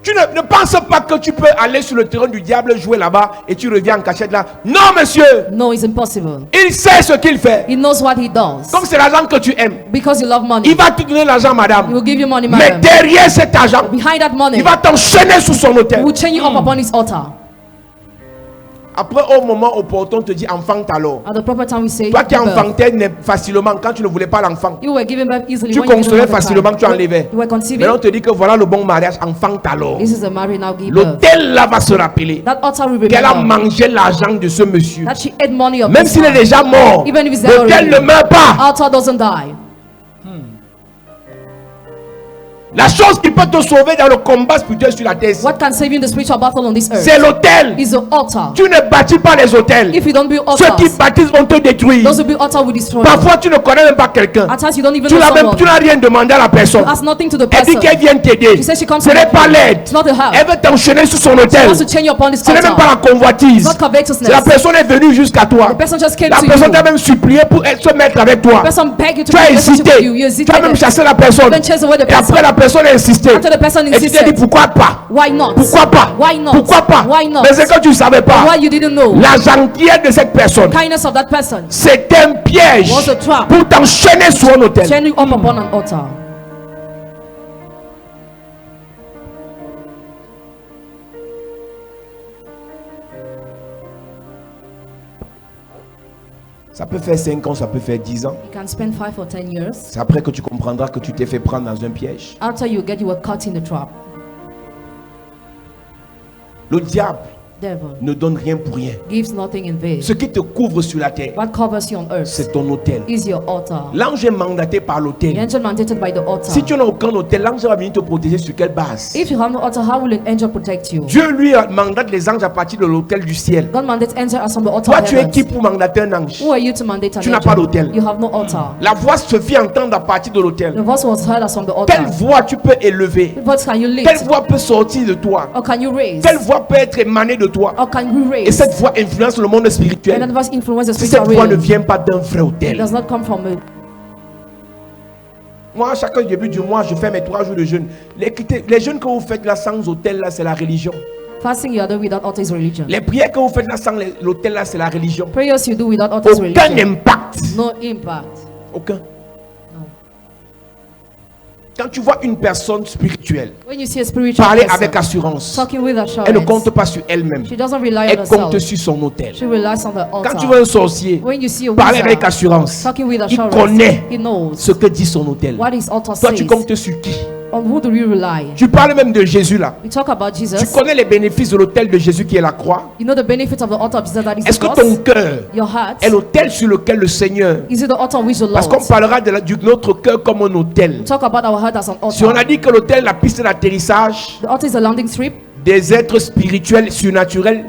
Tu ne penses pas que tu peux aller sur le terrain du diable, jouer là-bas et tu reviens en cachette là. Non, monsieur.
No, it's impossible.
Il sait ce qu'il fait.
He knows what he does.
Comme c'est l'argent que tu aimes,
Because you love money,
il va te donner l'argent,
he
madame.
will give you money,
Mais
madam.
derrière cet argent,
Behind that money,
il va t'enchaîner sous son
he
autel.
will chain you up upon his altar.
Après, au moment opportun, on te dit enfant alors.
At the proper time, we say,
Toi qui
give birth.
enfantais facilement quand tu ne voulais pas l'enfant.
You were given birth easily.
Tu
when you didn't
concevais
have the
facilement,
time.
tu enlevais.
You were conceiving.
Maintenant, on te dit que voilà le bon mariage, enfant alors.
This is a marriage now, give birth.
L'autel là va se rappeler
That altar will
qu'elle a
remember
mangé l'argent de ce monsieur.
that she ate money of
Même
this
s'il est
man.
déjà mort,
Even if he's dead
l'autel
already.
ne meurt pas.
Altar doesn't die.
La chose qui peut te sauver dans le combat spirituel sur la terre,
What can save you in the spiritual battle on this earth
c'est l'autel.
is the altar.
Tu ne bâtis pas les hôtels.
If you don't build
Ceux qui
altars,
bâtissent vont te détruire.
those who build altar will destroy you.
Parfois, tu ne connais même pas quelqu'un.
At times you don't even
Tu
know
n'as
someone.
rien demandé à la personne.
You ask nothing to the
Elle dit
person.
qu'elle vient t'aider.
She says she comes
Ce
to
n'est
help
pas
you.
l'aide.
It's not a help.
Elle veut t'enchaîner sur son
She
autel.
wants to chain you upon this
Ce n'est même pas la
altar.
convoitise.
It's not covetousness.
La personne est venue jusqu'à toi.
The person just came
La
to
personne
you.
t'a même supplié pour se mettre avec toi.
The person begged you to
Tu as
be in relationship
hésité.
with you. You
Tu as
hesitated.
même chassé la personne.
Then chase away the
Et après,
person.
la personne a insisté.
After the person
Et tu t'es dit
insisted,
pourquoi pas?
why not?
Pourquoi pas?
Why not?
Pourquoi pas?
Why not?
Mais c'est que tu ne savais pas.
Why you didn't know?
La gentillesse de cette personne,
Kindness of that person
c'est un piège
was a trap.
pour t'enchaîner sur un autel.
Chain you up upon an altar.
Ça peut faire 5 ans, ça peut faire 10 ans.
You can spend 5 or 10 years.
C'est après que tu comprendras que tu t'es fait prendre dans un piège.
After you were caught in the trap.
Le diable
Devil
ne donne rien pour rien.
gives nothing in vain.
Ce qui te couvre sur la terre,
What covers you on earth
c'est ton autel.
is your altar.
L'ange est mandaté par
The
l'autel.
angel mandated by the altar.
Si tu n'as aucun autel, l'ange va venir te protéger sur quelle base?
If you have no altar, how will an angel protect you?
Dieu lui mandate les anges à partir de l'autel du ciel.
God mandates angels as from the altar
Toi,
of
tu es qui
heaven.
pour mandater un ange?
Who are you to mandate an
Tu n'as
angel?
pas d'autel.
You have no altar.
La voix se fit entendre à partir de
The
l'autel.
voice was heard as from the
Quelle
altar.
voix tu peux élever?
What can you
Quelle
lift?
voix peut sortir de toi?
Or can you raise?
Quelle voix peut être émanée de toi?
Or can you
Et
raise?
cette voix influence le monde
And
spirituel.
that voice influence the
Si
spiritual
cette voix ne
realm.
vient pas d'un vrai
It
autel.
does not come from a
Moi, chaque début du mois, je fais mes 3 jours de jeûne. Les jeûnes que vous faites là sans autel, là, c'est la religion.
fasting you do without altar is religion.
Les prières que vous faites là sans l'autel, là, c'est la religion.
Prayers you do without altar is
Aucun
religion.
impact.
No impact.
Aucun.
No.
Quand tu vois une personne spirituelle
When you see a spiritual
parler
person
avec assurance,
talking with assurance,
elle ne compte pas sur elle-même.
she doesn't rely on
Elle compte
herself.
sur son autel.
She relies on the altar.
Quand tu vois un sorcier
When you see a
parler avec
wizard
assurance,
talking with
il
assurance,
connaît
he knows
ce que dit son autel.
what his altar
Toi, tu
says.
comptes sur qui?
On who do we rely?
Tu parles même de Jésus là.
We talk about
Tu
Jesus.
connais les bénéfices de l'autel de Jésus qui est la croix.
You know the benefits of the altar of Jesus that is
Est-ce
the
que
cross?
ton cœur
Your heart.
est l'autel sur lequel le Seigneur...
Is it the altar on which the
Parce qu'on
Lord?
parlera de notre cœur comme un autel.
Talk about our heart as an
Si on a
altar.
dit que l'autel est la piste d'atterrissage
The altar is a landing strip.
des êtres spirituels, surnaturels,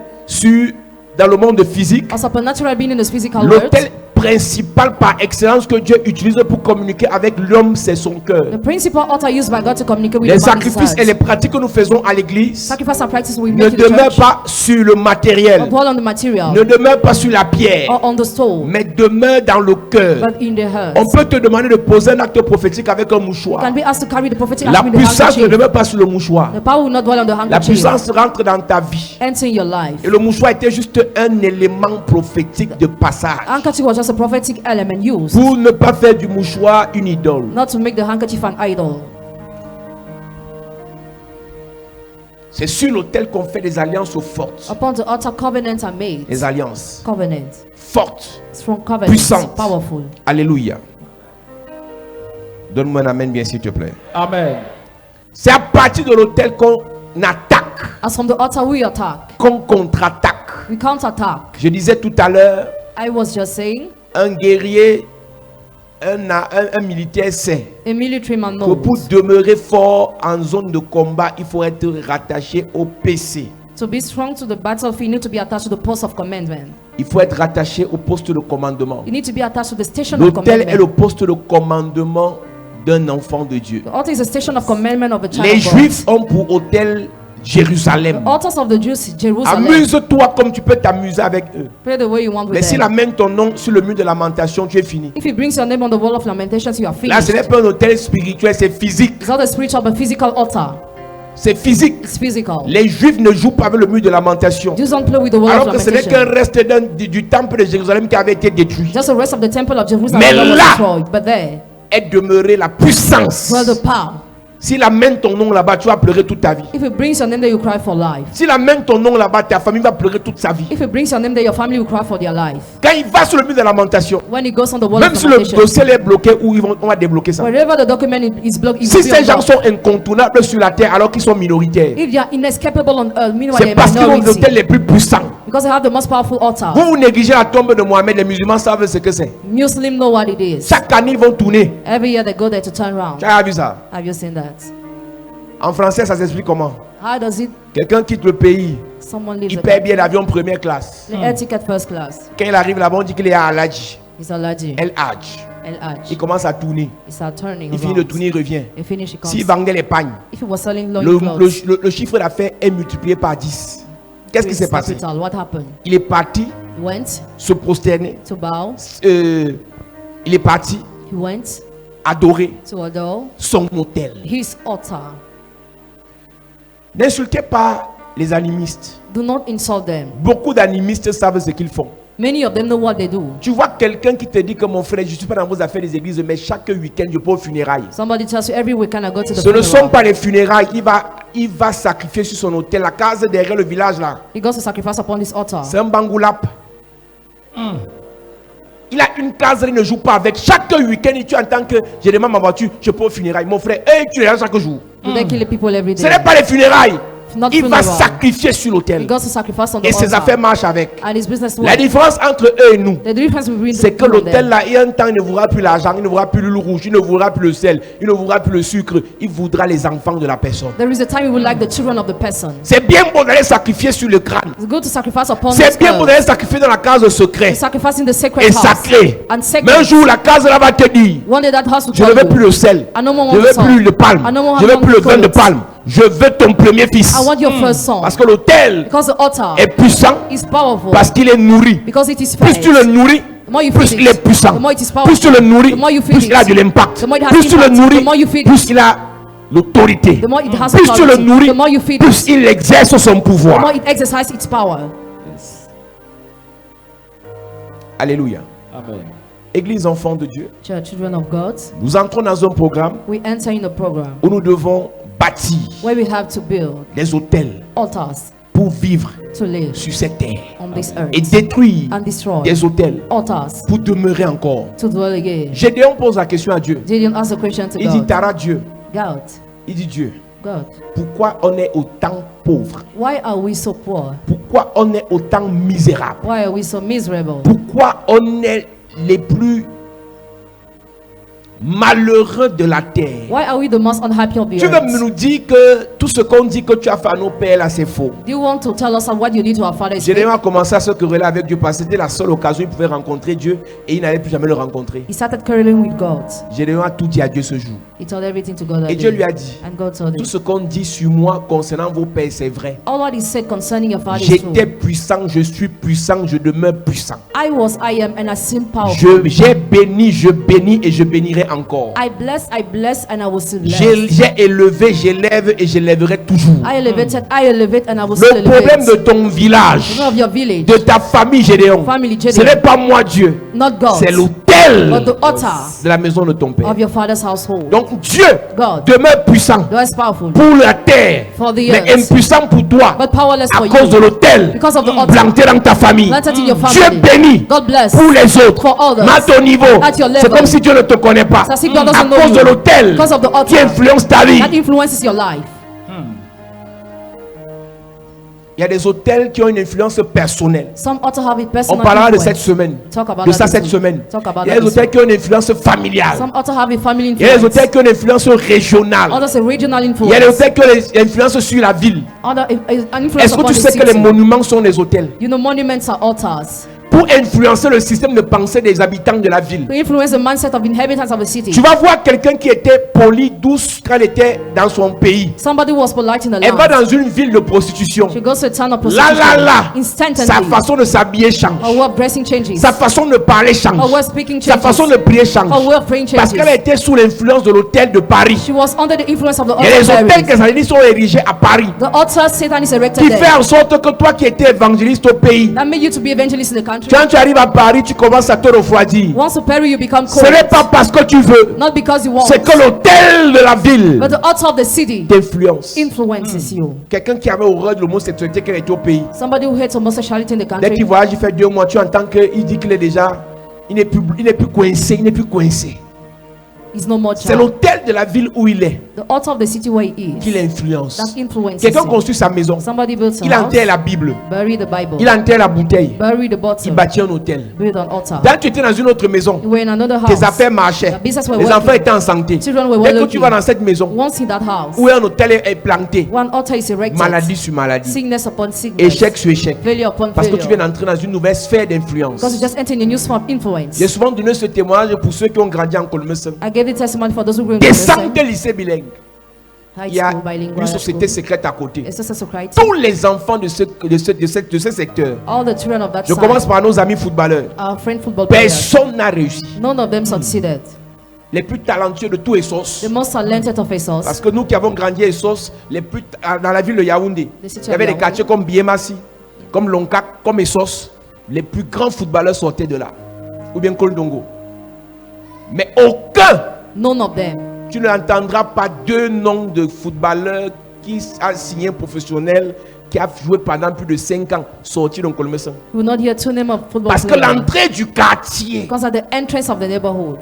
dans le monde physique,
A supernatural being in the physical world.
l'autel principal par excellence que Dieu utilise pour communiquer avec l'homme, c'est son cœur.
The principal altar used by God to communicate with
Les
the man is
sacrifices et
heart.
les pratiques que nous faisons à l'église
Sacrifice and practice we
ne
make in the
demeurent
church
pas sur le matériel,
or dwell on the material
ne demeurent pas sur la pierre,
or on the stone,
mais demeurent dans le cœur.
but in the heart.
On peut te demander de poser un acte prophétique avec un
You
mouchoir.
can be asked to carry the prophetic
La
act with the
puissance ne
handkerchief.
demeure pas sur le mouchoir.
The power will not dwell on the
La
handkerchief.
puissance rentre dans ta vie.
Enter in your life.
Et le mouchoir était juste un élément prophétique de passage.
Handkerchief was just a prophetic element used,
Pour ne pas faire du mouchoir une idole.
not to make the handkerchief an idol.
C'est sur l'autel qu'on fait des alliances fortes.
Upon the altar, covenants are made.
Des alliances
Covenant,
fortes.
strong covenants,
Puissante.
powerful.
Alléluia. Donne-moi un amen bien s'il te plaît.
Amen.
C'est à partir de l'autel qu'on attaque,
As from the altar we attack,
qu'on contre-attaque.
we counterattack.
Je disais tout à l'heure,
I was just saying,
un guerrier, un militaire sait
a military man
que pour
knows
demeurer fort en zone de combat, il faut être rattaché au PC.
to be strong to the battlefield, you need to be attached to the post of commandment.
Il faut être rattaché au poste de commandement.
You need to be attached to the station of
L'autel est le
commandment.
poste de commandement d'un enfant de Dieu.
The altar is a station of commandment of a child
Les
of God.
Juifs ont pour autel Jérusalem.
The altars of the Jews, Jerusalem.
Amuse-toi comme tu peux t'amuser avec eux.
Pray the way you want
Mais
with
s'il
them.
amène ton nom sur le mur de lamentation, tu es fini.
If he brings your name on the wall of lamentations, you are
Là, ce n'est
finished.
pas un autel spirituel, c'est physique.
It's not a spiritual but physical altar.
C'est physique.
It's physical.
Les Juifs ne jouent pas avec le mur de lamentation.
Jews don't play with the wall of
Alors que ce n'est qu'un
lamentation.
reste du temple de Jérusalem qui avait été détruit.
Just the rest of the temple of Jerusalem
Mais
that was
là-
destroyed. But there,
Est demeurée la puissance.
where the power.
S'il amène ton nom là-bas, tu vas pleurer toute ta vie.
If he brings your name there, you cry for life.
S'il amène ton nom là-bas, ta famille va pleurer toute sa vie.
If he brings your name there, your family will cry for their life.
Quand il va sur le mur de lamentation,
When he goes on the wall
même
of
si le
lamentation,
dossier est bloqué, ou on va débloquer ça.
wherever the document is blocked, it
Si
will be
ces gens
unblocked.
sont incontournables sur la terre alors qu'ils sont minoritaires,
If they are inescapable on earth, meanwhile
c'est
they're
parce qu'ils ont
minority.
l'autel les plus puissants.
Because they have the most powerful altar.
Vous négligez la tombe de Mohamed, les musulmans savent ce que c'est.
Muslims know what it is.
Chaque année, ils vont tourner.
Every year they go there to turn around.
Tu as vu ça?
Have you seen that?
En français, ça s'explique comment?
How does it?
Quelqu'un quitte le pays,
Someone leaves
il
the
paie bien l'avion première classe.
the air ticket first class.
Quand il arrive là-bas, on dit qu'il est à Al-Hajj.
It's allergy.
El-Hajj.
El
Il
Hajj.
commence à tourner.
It start turning
Il finit de
around.
tourner, il revient.
And finish it
S'il
comes.
vendait les pagnes,
If he was selling
le,
loin clothes,
le chiffre d'affaires est multiplié par 10. Qu'est-ce qui s'est passé?
capital, what happened?
Il est parti
He went
se prosterner.
to bow.
Il est parti
He went
adorer
to adore
son autel.
his altar.
N'insultez pas les animistes.
Do not insult them.
Beaucoup d'animistes savent ce qu'ils font.
Many of them know what they do.
Tu vois quelqu'un qui te dit que mon frère, je ne suis pas dans vos affaires des églises, mais chaque week-end, je peux aux funérailles.
Somebody tells you every weekend I go to the
Ce ne sont
funeral.
pas les funérailles. Il va sacrifier sur son autel. La case derrière le village là,
He goes to sacrifice upon this altar.
c'est un bangoulap. Il a une case, il ne joue pas avec. Chaque week-end, tu entends que je demande ma voiture, je peux aux funérailles. Mon frère, tu es là chaque jour.
Do they kill the people every
Ce
day?
n'est pas les funérailles.
Not
Il va
funeral.
sacrifier sur
He
l'autel.
goes to sacrifice on the
Et ses affaires
altar.
marchent avec.
And his business
La
work.
différence entre eux et nous,
The difference between
c'est
the
que
two of
l'autel
them.
là, il y a un temps, il ne voudra plus l'argent, il ne voudra plus l'huile rouge, il ne voudra plus le sel, il ne voudra plus le sucre, il voudra les enfants de la personne.
There is a time he will like the children of the person.
C'est bien beau d'aller sacrifier sur le crâne.
It's good to sacrifice upon
C'est
his
bien beau
earth.
d'aller sacrifier dans la case secrète
Sacrificing the sacred
et
house.
sacrée.
And
Mais un
sacred.
jour, la case là va te dire,
One day that house will
je ne
tell
veux plus
you,
le sel,
I no more
je
want
ne veux
the salt.
plus le palme,
I no more
je ne veux
want
plus le vin de
fruits.
palme, je veux ton premier fils.
I want your first son.
Parce que l'autel
Because the altar
est puissant,
is powerful.
parce qu'il est nourri.
Because it is
Plus
fed.
tu le nourris,
The more you
plus
feed
il est
it,
puissant.
the more it is
Plus
powerful.
tu le nourris,
The more you feed
plus il a
it,
de l'impact.
the more it has
Plus tu le
impact.
nourris,
The more you feed
plus
it,
il a l'autorité.
the more it has
Plus tu le
authority.
nourris,
The more you feed
plus
it,
il exerce son
the more
pouvoir.
it exercises its power.
Alléluia.
Amen.
Église enfant de Dieu,
Children of God,
nous entrons dans un programme
we enter in a program
où nous devons bâtir
where we have to build
des hôtels
altars
pour vivre
to live
sur cette terre
on this
et
earth
détruire
and destroy
des hôtels
altars
pour demeurer encore.
to dwell again.
Gédéon pose la question à Dieu.
Gideon asked a question to
Il dit,
God.
Tara Dieu,
God,
Il dit Dieu,
God,
pourquoi on est autant pauvre?
why are we so poor?
Pourquoi on est autant misérable?
Why are we so miserable?
Pourquoi on est les plus malheureux de la terre?
Why are we the most unhappy of the
Tu veux
earth?
nous dire que tout ce qu'on dit que tu as fait à nos pères là, c'est faux?
Do you want to tell us what you did to our fathers?
Généralement, a commencé à se quereller avec Dieu parce que c'était la seule occasion où il pouvait rencontrer Dieu et il n'allait plus jamais le rencontrer.
He started quarreling with God.
Généralement, a tout dit à Dieu ce jour.
He told everything to God that
Et Dieu
day.
lui a dit,
And God told
tout
him,
ce qu'on dit sur moi concernant vos pères, c'est vrai.
all what he said concerning your father is true.
J'étais puissant, je suis puissant, je demeure puissant.
I was, I am, and I seem powerful.
J'ai béni, je bénis et je bénirai encore.
I bless, and I will still bless.
J'ai élevé, j'élève et j'élèverai toujours.
I elevated, I elevate, and I will
Le
still
problème de
elevate.
ton village,
The problem of your village,
de ta famille Gédéon,
family
ce
Gideon,
n'est pas moi Dieu,
not God,
c'est l'autel
but the altar
de la maison de ton père.
of your father's household.
Donc Dieu
God,
demeure puissant
God is powerful,
pour la terre,
for the
mais
earth,
impuissant pour toi
but powerless
à
for
cause de
you,
l'autel
because of the altar
planté dans ta famille.
planted in your
Dieu
family.
bénit
God bless
pour les autres,
for others.
mais à ton niveau.
At your level.
C'est comme si Dieu ne te connaît pas.
It's as if God
À
doesn't know
cause de
you.
l'autel
Because of the
qui
altar
influence ta vie.
that influences your life.
Il y a des hôtels qui ont une influence personnelle.
Some altar have a
On
personal
parlera de
influence.
cette semaine.
Talk about
De
that
ça
this
cette
week.
semaine.
Talk about
Il y a
that
des
this
hôtels
week.
qui ont une influence familiale.
Some altar have a family
Il y a des
influence.
hôtels qui ont une influence régionale.
Others a regional
Il y a des
influence.
hôtels qui ont une influence sur la ville.
Other an influence
Est-ce que
upon
tu
the
sais que les
city.
monuments sont des hôtels?
You know, monuments are altars
Pour influencer le système de pensée des habitants de la ville.
to influence the mindset of inhabitants of a city.
Tu vas voir quelqu'un qui était poli, douce quand il était dans son pays.
Somebody who was polite in the
Elle va
land.
dans une ville de prostitution.
She goes to a town of
Là,
prostitution.
là,
Instantly,
sa façon de s'habiller
her
change.
way of dressing changes.
Sa façon de parler change.
Her way of speaking
Sa façon
changes.
de prier change.
Her way of praying
Parce qu'elle
changes.
était sous l'influence de l'hôtel de Paris.
She was under the influence of the
Et les
altar.
hôtels que ça dit sont érigés à Paris.
The altar Satan is erected
Qui fait
there.
en sorte que toi qui étais évangéliste au pays,
That made you to be evangelist in the country.
quand tu arrives à Paris, tu commences à te refroidir.
Once to Perry, you become
Ce
cold.
n'est pas parce que tu veux,
Not because you want,
c'est que l'hôtel de la ville
but the altar of the city
t'influence.
influences you.
Quelqu'un qui avait horreur de l'homosexualité quand il était au pays,
Somebody who hates homosexuality in the
dès
country,
qu'il voyage, il fait 2 mois, tu entends qu'il dit qu'il est déjà, il n'est plus coincé, il n'est plus coincé.
is no more
C'est
child.
l'hôtel de la ville où il est
The altar of the city where he
qui
is,
l'influence.
that influences
Quelqu'un
you.
construit sa maison,
Somebody builds a
il
house,
enterre la Bible,
bury the Bible,
il enterre la bouteille,
bury the
il
bottle,
bâtit un hôtel.
build an altar.
Quand tu étais dans une autre maison,
You were in another
tes
house.
affaires marchaient,
The business were
les
working.
enfants étaient en santé.
Children were
Dès
well
que tu vas dans cette maison
Once in that house,
où un hôtel est planté,
one altar is erected.
maladie sur maladie,
Sickness upon sickness.
échec sur échec,
Failure upon
parce que tu
failure.
viens d'entrer dans une nouvelle sphère d'influence.
Because you just enter in a new sphere of influence.
J'ai souvent donné ce témoignage pour ceux qui ont grandi en Colmesson.
I gave the testimony for those who grew up
Des
in
centres de lycées bilingues.
high
Il y a
school, bilingual
une société
school.
secrète à côté.
It's just a society.
Tous les enfants de ce secteur,
All the children of that
je
side,
commence par nos amis footballeurs,
our friend football players,
personne n'a réussi.
none of them succeeded.
Les plus talentueux de tout Essos.
The most talented of ASOS,
Parce que nous qui avons grandi à Essos, dans la ville de Yaoundé,
The city
il y avait
of
des
Yaoundé.
quartiers comme Biémassi, comme Lonkak, comme Essos. Les plus grands footballeurs sortaient de là. Ou bien Koldongo. Mais aucun,
none of them.
tu n'entendras pas 2 noms de footballeurs qui a signé un professionnel, qui a joué pendant plus de 5 ans, sorti dans Colmesson.
You will not hear two names of football
Parce que
players.
l'entrée du quartier
Because at the entrance of the neighborhood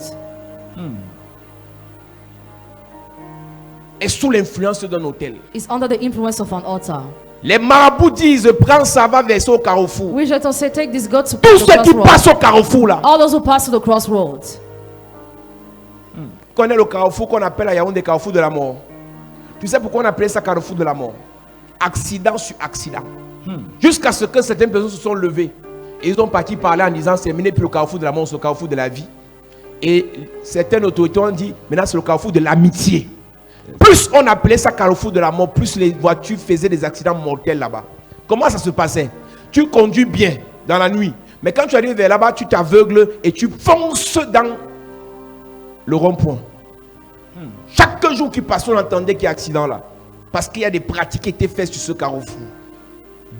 est sous l'influence d'un hôtel.
is under the influence of an altar.
Les marabouts disent, prends ça, va verser au carrefour.
We just say, take this God to
Tous
the
ceux qui
crossroads.
passent au carrefour là,
All those who pass to the crossroads.
connaît le carrefour qu'on appelle à Yaoundé carrefour de la mort. Tu sais pourquoi on appelait ça carrefour de la mort? Accident sur accident. Jusqu'à ce que certaines personnes se sont levées et ils ont parti parler en disant c'est mené plus le carrefour de la mort, c'est le carrefour de la vie. Et certaines autorités ont dit maintenant c'est le carrefour de l'amitié. Plus on appelait ça carrefour de la mort, plus les voitures faisaient des accidents mortels là-bas. Comment ça se passait? Tu conduis bien dans la nuit, mais quand tu arrives vers là-bas, tu t'aveugles et tu fonces dans le rond-point. Chaque jour qui passait, on entendait qu'il y a accident là. Parce qu'il y a des pratiques qui étaient faites sur ce carrefour.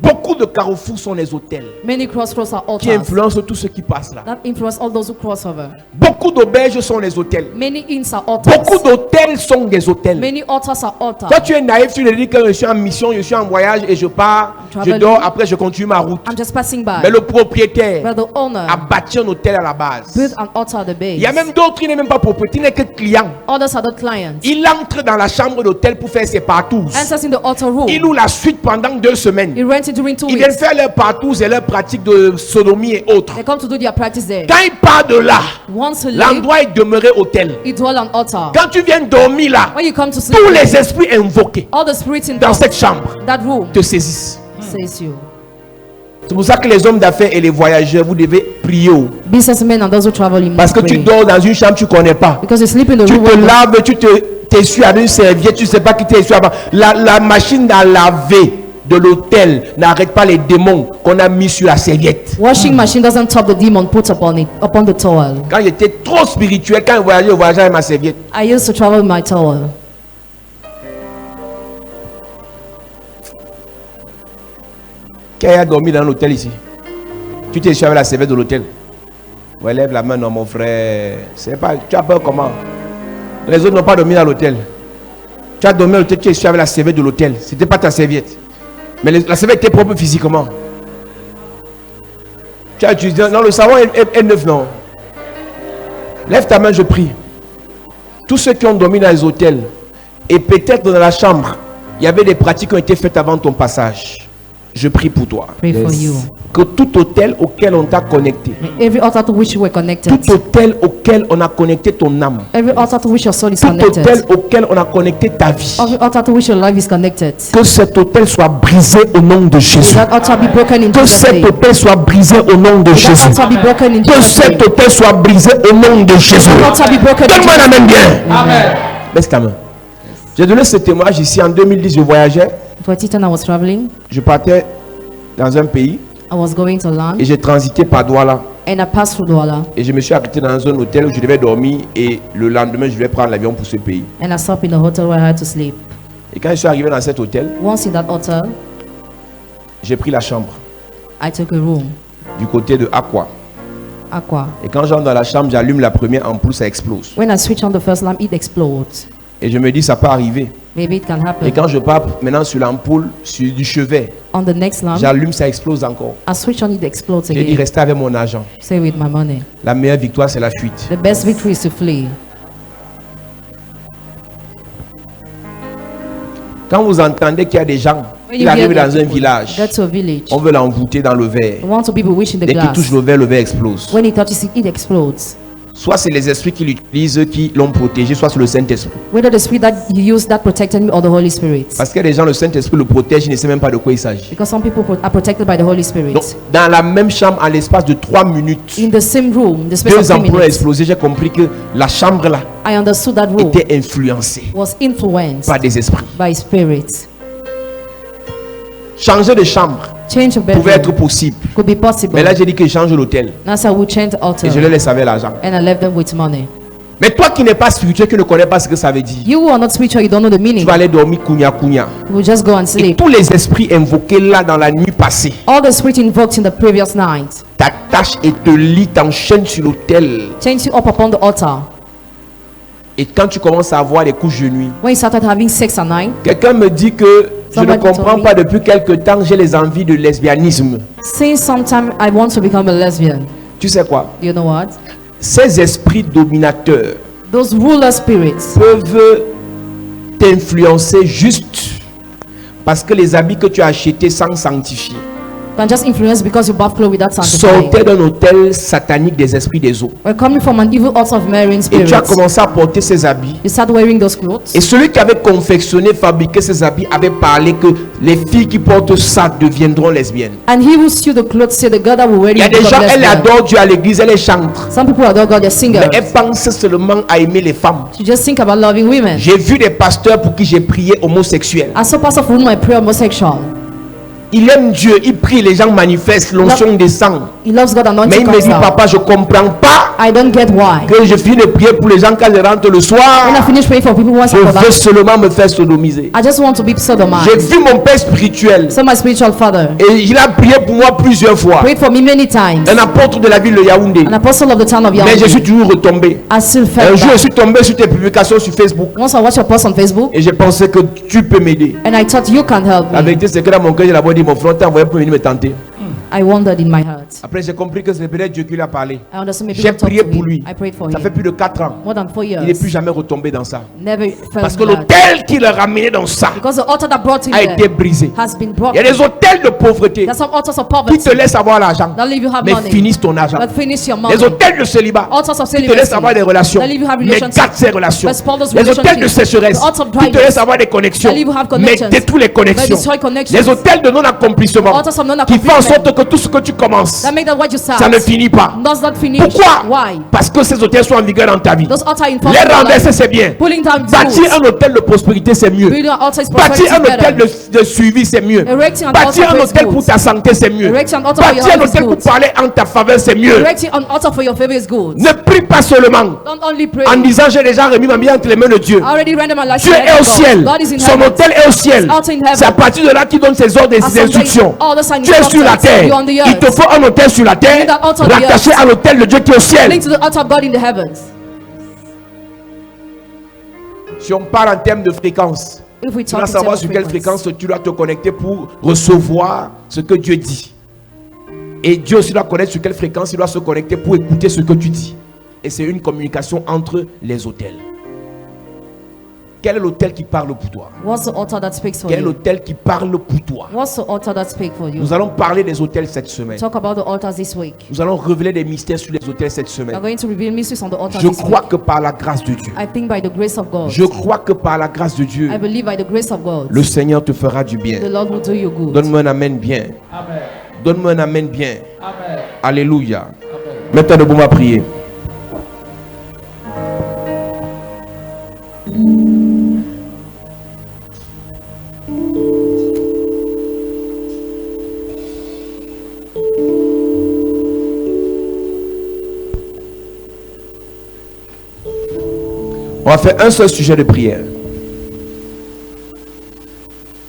Beaucoup Beaucoup de carrefours sont les hôtels
Many crossroads are
qui
altars
influencent tous ceux qui passent là.
that influence all those who cross over.
Beaucoup d'auberges sont les hôtels.
Many inns are altars.
Beaucoup d'hôtels sont des hôtels.
Many altars are altars.
Toi, tu es naïf, tu te dis que je suis en mission, je suis en voyage et je pars, je
Traveling.
dors, après je continue ma route.
I'm just passing by.
Mais le propriétaire
But the owner
a bâti un hôtel à la base.
built an altar at the base.
Il y a même d'autres qui n'est même pas propriétaire, il n'est que client.
Others are the clients.
Il entre dans la chambre d'hôtel pour faire ses partous.
Enters in the altar room.
Il loue la suite pendant 2 semaines.
He rents it during 2
Ils viennent
weeks.
faire leurs partous et leurs pratiques de sodomie et autres.
They come to do their practice there.
Quand il part de là,
Once he leave,
l'endroit est demeuré hôtel.
he dwell on altar.
Quand tu viens dormir là,
When you come to sleep,
tous les esprits invoqués
all the spirits in
dans cette chambre
that room
te saisissent.
says you.
C'est pour ça que les hommes d'affaires et les voyageurs, vous devez prier.
Businessmen and those who travel, you
Parce
must
que tu
pray.
dors dans une chambre, tu ne connais pas.
Because you sleep in the
Tu
room.
te
where
laves, tu t'essuies avec une serviette, tu ne sais pas qui t'essuie avant. La machine à laver de l'hôtel n'arrête pas les démons qu'on a mis sur la serviette.
washing machine doesn't top the demon put upon the towel.
Quand j'étais trop spirituel, quand je voyageais avec ma serviette.
I used to travel with my towel.
Qui a dormi dans l'hôtel ici? Tu t'essuies avec la serviette de l'hôtel. Ouais, lève la main, non, mon frère. C'est pas, tu as peur comment? Les autres n'ont pas dormi dans l'hôtel. Tu as dormi à l'hôtel, tu essuies avec la serviette de l'hôtel. C'était pas ta serviette. Mais la serviette était propre physiquement. Tu as utilisé. Non, le savon est neuf, non. Lève ta main, je prie. Tous ceux qui ont dormi dans les hôtels, et peut-être dans la chambre, il y avait des pratiques qui ont été faites avant ton passage. Je prie pour toi.
Pray for you.
Que tout hôtel auquel on t'a connecté,
Every altar to which you were connected.
tout hôtel auquel on a connecté ton âme,
Every altar to which your soul is
tout
connected.
hôtel auquel on a connecté ta vie,
Every altar to which your life is connected.
que cet hôtel soit brisé au nom de Jésus.
That altar be broken in
Que
Jesus'
cet
name.
hôtel soit brisé au nom de
That
Jésus.
altar be broken in
Que
Jesus' name.
cet hôtel soit brisé au nom de Jésus.
That altar be broken in
Donne-moi
Jesus'
la main
name.
bien.
Amen.
Baisse ta main. J'ai donné ce témoignage ici en 2010. Je voyageais.
2010 I was traveling.
Je partais dans un pays
I was going to land
et j'ai transité par Douala.
and I passed through Douala
Et je me suis arrêté dans un hôtel où je devais dormir et le lendemain je devais prendre l'avion pour ce pays.
and I stopped in the hotel where I had to sleep.
Et quand je suis arrivé dans cet hôtel,
Once in that hotel,
j'ai pris la chambre
I took a room,
du côté de Aqua.
Aqua.
Et quand j'entre dans la chambre, j'allume la première ampoule, ça explose.
When I switch on the first lamp, it explodes.
Et je me dis, ça peut arriver.
Maybe it can
Et
happen.
quand je pars maintenant sur l'ampoule, sur du chevet,
On the next lamp,
j'allume, ça explose encore.
I switch on, it explodes
J'ai dit,
again.
restez avec mon argent.
Stay with my money.
La meilleure victoire, c'est la fuite.
The best victory is to flee.
Quand vous entendez qu'il y a des gens
When
qui
you hear
arrivent
that
dans un
people
village,
get to a village,
on veut l'envoûter dans le verre.
you want to be bewitched in the
Dès qu'il
glass.
touche le verre explose.
When he touches it, it explodes.
Soit c'est les esprits qui l'utilisent qui l'ont protégé, soit c'est le Saint-Esprit.
Whether the spirit that you use that protected me or the Holy Spirit.
Parce que les gens, le Saint-Esprit le protège, ils ne savent même pas de quoi il s'agit.
Because some people are protected by the Holy Spirit.
Donc, dans la même chambre, en l'espace de 3 minutes,
In the same room, the space of
2
3
ampoules ont
minutes,
explosé. J'ai compris que la chambre là
I understood that room
était influencée
was influenced
par des esprits.
by spirits.
Changer de chambre
Change of
pouvait être
bedroom
possible.
could be possible.
Mais là, j'ai dit que je change l'hôtel.
Now so I would change the altar
Et je les laisse avec l'argent.
and I left them with money.
Mais toi qui n'es pas spirituel, qui ne connais pas ce que ça veut dire,
You who are not spiritual, you don't know the
tu
meaning.
vas aller dormir kunya kunya.
You will just go and
Et
sleep.
tous les esprits invoqués là dans la nuit passée
All the spirit invoked in the previous night
t'attachent et te lient, t'enchaînent sur l'autel.
change you up upon the altar.
Et quand tu commences à avoir des couches de nuit,
When you started having sex at night,
quelqu'un me dit que je ne
Somebody told
comprends
me.
pas depuis quelque temps, j'ai les envies de lesbianisme.
since sometime I want to become a lesbian.
Tu sais quoi?
You know what?
Ces esprits dominateurs
Those ruler spirits
peuvent t'influencer juste parce que les habits que tu as achetés sans sanctifier
can just influence because you bath clothes without
sortaient
sanctifying.
d'un hôtel satanique des esprits des eaux.
We're coming from an evil altar of marrying
Et tu as
spirits.
commencé à porter ces habits.
You start wearing those clothes.
Et celui qui avait confectionné, fabriqué ces habits avait parlé que les filles qui portent ça deviendront lesbiennes.
And he who sew the clothes say the girl that will wear
Il y a
it
des
will
gens,
become
elles
lesbian.
adorent Dieu à l'église, elles chantent.
Some people adore God, they're singers.
Mais elles pensent seulement à aimer les femmes.
You just think about loving women.
J'ai vu des pasteurs pour qui j'ai prié homosexuels.
I saw pastors for whom I pray homosexual.
Il aime Dieu, il prie, les gens manifestent, l'onction descend.
He loves God,
Mais
anointing
il me
comes
dit,
down.
papa, je comprends pas
I don't get why.
que je finis de prier pour les gens quand je rentre le
When I
soir.
finish praying for people once I
Je
come
veux
back,
seulement me faire sodomiser.
I just want to be
J'ai
sodomized.
vu mon père spirituel
So my spiritual father
et il a prié pour moi plusieurs fois.
prayed for me many times.
Un apôtre de la ville de Yaoundé.
An apostle of the town of
Mais je
Yaoundé.
suis toujours retombé.
I still
Un
felt
jour, je
that.
suis tombé sur tes publications sur Facebook
Once I watched your post on Facebook,
et j'ai pensé que tu peux m'aider.
and I thought you can help
La
me.
vérité, c'est que dans mon cœur, j'ai d'abord dit, mon frère t'a envoyé pour venir me tenter.
I wondered in my heart.
Après, j'ai compris que c'est peut-être Dieu qui lui a parlé.
I understood maybe
J'ai
God talked
prié
to
pour
me.
lui.
I prayed for
Ça fait
him.
plus de 4 ans.
More than 4
Il n'est
years.
plus jamais retombé dans ça.
Never
Parce
felt
que
that.
l'autel qui l'a ramené dans ça
Because the altar that brought him
a été
there
brisé.
has been
Il y
broken.
a des hôtels de pauvreté
There's some altars of
qui
poverty
te laissent avoir l'argent,
that leave you have
mais
money,
finissent ton argent.
but finish your money.
Les hôtels de célibat
Altars of
qui te laissent
celibacy
avoir des relations,
that leave you have
mais
relationships,
gâtent ces relations.
but spoil those
Les hôtels de
relationships.
sécheresse
The altar of
qui te
dryness
laissent avoir des connexions,
that leave you have
mais
connections,
détruisent les
but
connexions.
destroy connections.
Les hôtels de non-accomplissement
Altars of
qui font en sorte
non-accomplishment
que tout ce que tu commences,
that make that what you start
ça ne finit pas.
does not finish.
Pourquoi?
Why?
Parce que ces hôtels sont en vigueur dans ta vie.
Those altars in
Les renverser, c'est bien.
Pulling down is
Bâtir
good.
un hôtel de prospérité, c'est mieux.
Building an altar is
Bâtir un
prosperity
hôtel
better.
de suivi, c'est mieux.
Erecting an
Bâtir
altar
un
for
hôtel
his
pour
goods.
ta santé, c'est mieux.
Erecting an altar for your
Bâtir un
health is
hôtel pour
good.
parler en ta faveur, c'est mieux.
Erecting an altar for your favor is good.
Ne prie pas seulement
Don't only pray.
en disant j'ai déjà remis ma vie entre les mains de Dieu.
I already rendered my life
Dieu
to the
est
hand
au
of God.
ciel.
God is in
Son
heaven.
hôtel est au ciel.
His altar in heaven.
C'est à partir de là qu'il donne ses ordres et
As
ses
some days,
instructions.
all the signs
Tu es sur la terre.
you're on the
Il
earth.
te faut un hôtel sur la terre,
You need an altar on the
rattaché
earth.
à l'hôtel de Dieu qui est au ciel.
Link to the altar of God in the heavens.
Si on parle en termes de fréquence,
If we
tu
talk
dois
in
savoir
terms
sur
of
quelle
frequency,
fréquence tu dois te connecter pour recevoir ce que Dieu dit. Et Dieu aussi doit connaître sur quelle fréquence il doit se connecter pour écouter ce que tu dis. Et c'est une communication entre les hôtels. Quel est l'hôtel qui parle pour toi?
what's the altar that speaks for
Quel est
you?
l'hôtel qui parle pour toi?
What's the altar that speaks for you?
Nous allons parler des hôtels cette semaine.
Talk about the altars this week.
Nous allons révéler des mystères sur les hôtels cette
We're
semaine.
going to reveal mysteries on the altar
Je
this
crois
week.
que par la grâce de Dieu,
I think by the grace of God.
je crois que par la grâce de Dieu,
I believe by the grace of God.
le Seigneur te fera du
The
bien.
Lord will do you good.
Donne-moi un amen bien.
Amen.
Donne-moi un amen bien.
Amen.
Alléluia.
Amen.
Maintenant, debout, on va prier. On va faire un seul sujet de prière.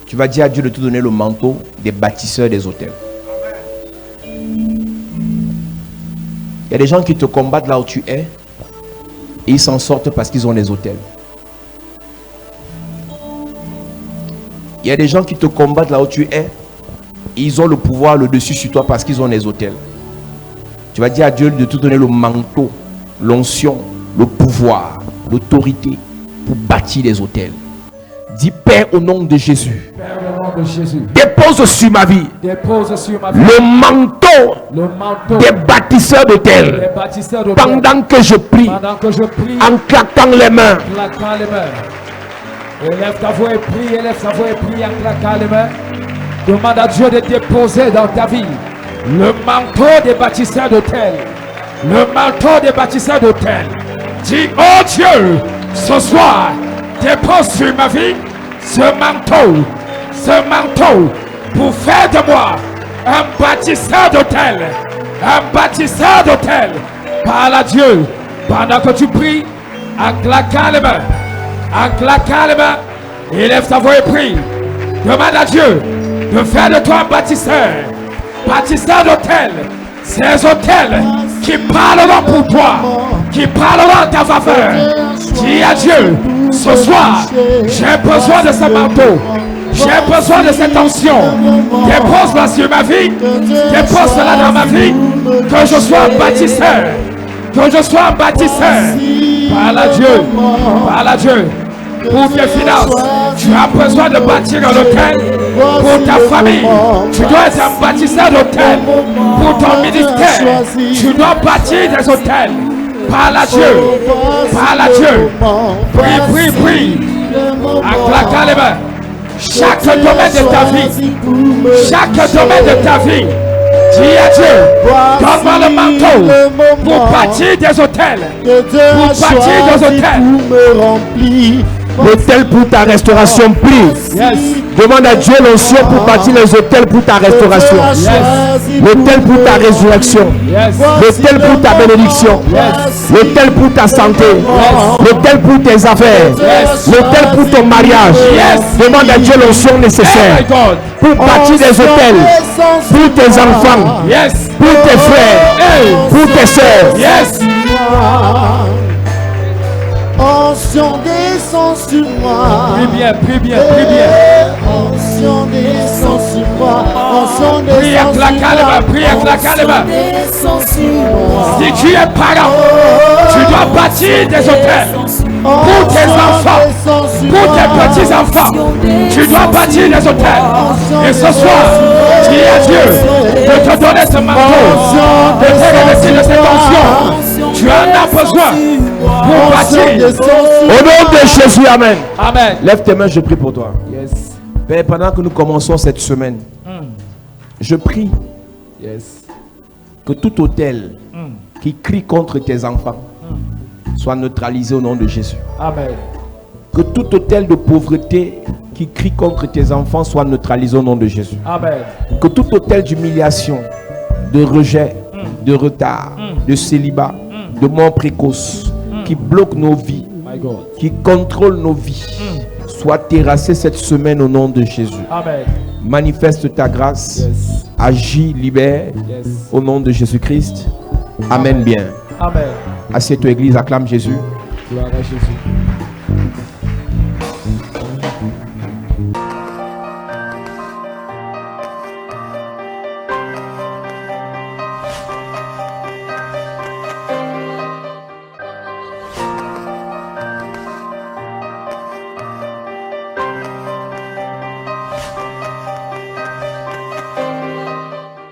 Tu vas dire à Dieu de te donner le manteau des bâtisseurs des hôtels. Il y a des gens qui te combattent là où tu es et ils s'en sortent parce qu'ils ont des hôtels. Il y a des gens qui te combattent là où tu es et ils ont le pouvoir, le dessus sur toi parce qu'ils ont des hôtels. Tu vas dire à Dieu de te donner le manteau, l'onction, le pouvoir, l'autorité pour bâtir des hôtels. Dis Père au nom de Jésus.
Père, au nom de Jésus,
Dépose sur ma vie
dépose sur ma vie
le manteau
le manteau
des bâtisseurs
des
d'hôtels.
bâtisseurs de
Pendant que je prie,
pendant que je prie,
en claquant les mains,
claquant les mains. Élève ta voix et prie, élève ta voix et prie en claquant les mains. Demande à Dieu de déposer dans ta vie le manteau des bâtisseurs d'hôtels. Le manteau des bâtisseurs d'hôtels. Dis, oh Dieu, ce soir, dépose sur ma vie ce manteau pour faire de moi un bâtisseur d'hôtel. Un bâtisseur d'hôtel. Parle à Dieu pendant que tu pries en claquant les mains. En claquant les mains, élève ta voix et prie. Demande à Dieu de faire de toi un bâtisseur. Bâtisseur d'hôtel. Ces hôtels qui parleront pour toi, qui parleront en ta faveur. Dis à Dieu, ce soir, j'ai besoin de ce manteau. J'ai besoin de cette onction. Dépose-la sur ma vie. Dépose-la dans ma vie. Que je sois un bâtisseur. Que je sois un bâtisseur. Parle à Dieu. Parle à Dieu. Pour tes finances, tu as besoin de bâtir un hôtel. Pour ta famille, tu dois être un bâtisseur d'hôtel. Pour ton ministère, tu dois bâtir des hôtels. Parle à Dieu. Parle à Dieu. Prie, prie, prie. En claquant les mains. Chaque domaine de ta vie, chaque domaine de ta vie, dis à Dieu, donne-moi le manteau pour bâtir des hôtels, pour bâtir des hôtels.
Me remplit
L'autel pour ta restauration, prie. Demande à Dieu l'onction pour bâtir les hôtels pour ta restauration. L'autel pour ta résurrection. L'autel pour ta bénédiction. L'autel pour ta santé. L'autel pour tes affaires. L'autel pour ton mariage. Demande à Dieu l'onction nécessaire pour bâtir des hôtels pour tes enfants, pour tes frères, pour tes soeurs.
Onction descend sur moi.
Prie bien.
Onction descend sur moi. Onction
Prie avec la calme.
descend sur moi.
Si tu es parent, tu dois bâtir des hôtels pour tes enfants, pour tes petits-enfants. Tu dois bâtir des hôtels. Et ce soir, dis à Dieu de te donner ce manteau, de te revêtir de cette onction. Tu en as besoin pour bâtir.
Au nom de Jésus, amen.
Amen.
Lève tes mains, je prie pour toi.
Yes.
Père, pendant que nous commençons cette semaine, je prie que tout hôtel qui crie contre tes enfants soit neutralisé au nom de Jésus.
Amen.
Que tout hôtel de pauvreté qui crie contre tes enfants soit neutralisé au nom de Jésus.
Amen.
Que tout hôtel d'humiliation, de rejet, de retard, de célibat, de mort précoce, qui bloque nos vies,
My God.
qui contrôle nos vies, soit terrassé cette semaine au nom de Jésus.
Amen.
Manifeste ta grâce, agis, libère, au nom de Jésus-Christ. Amen bien.
Amen.
Assieds-toi, Église, acclame Jésus.
Gloire à Jésus.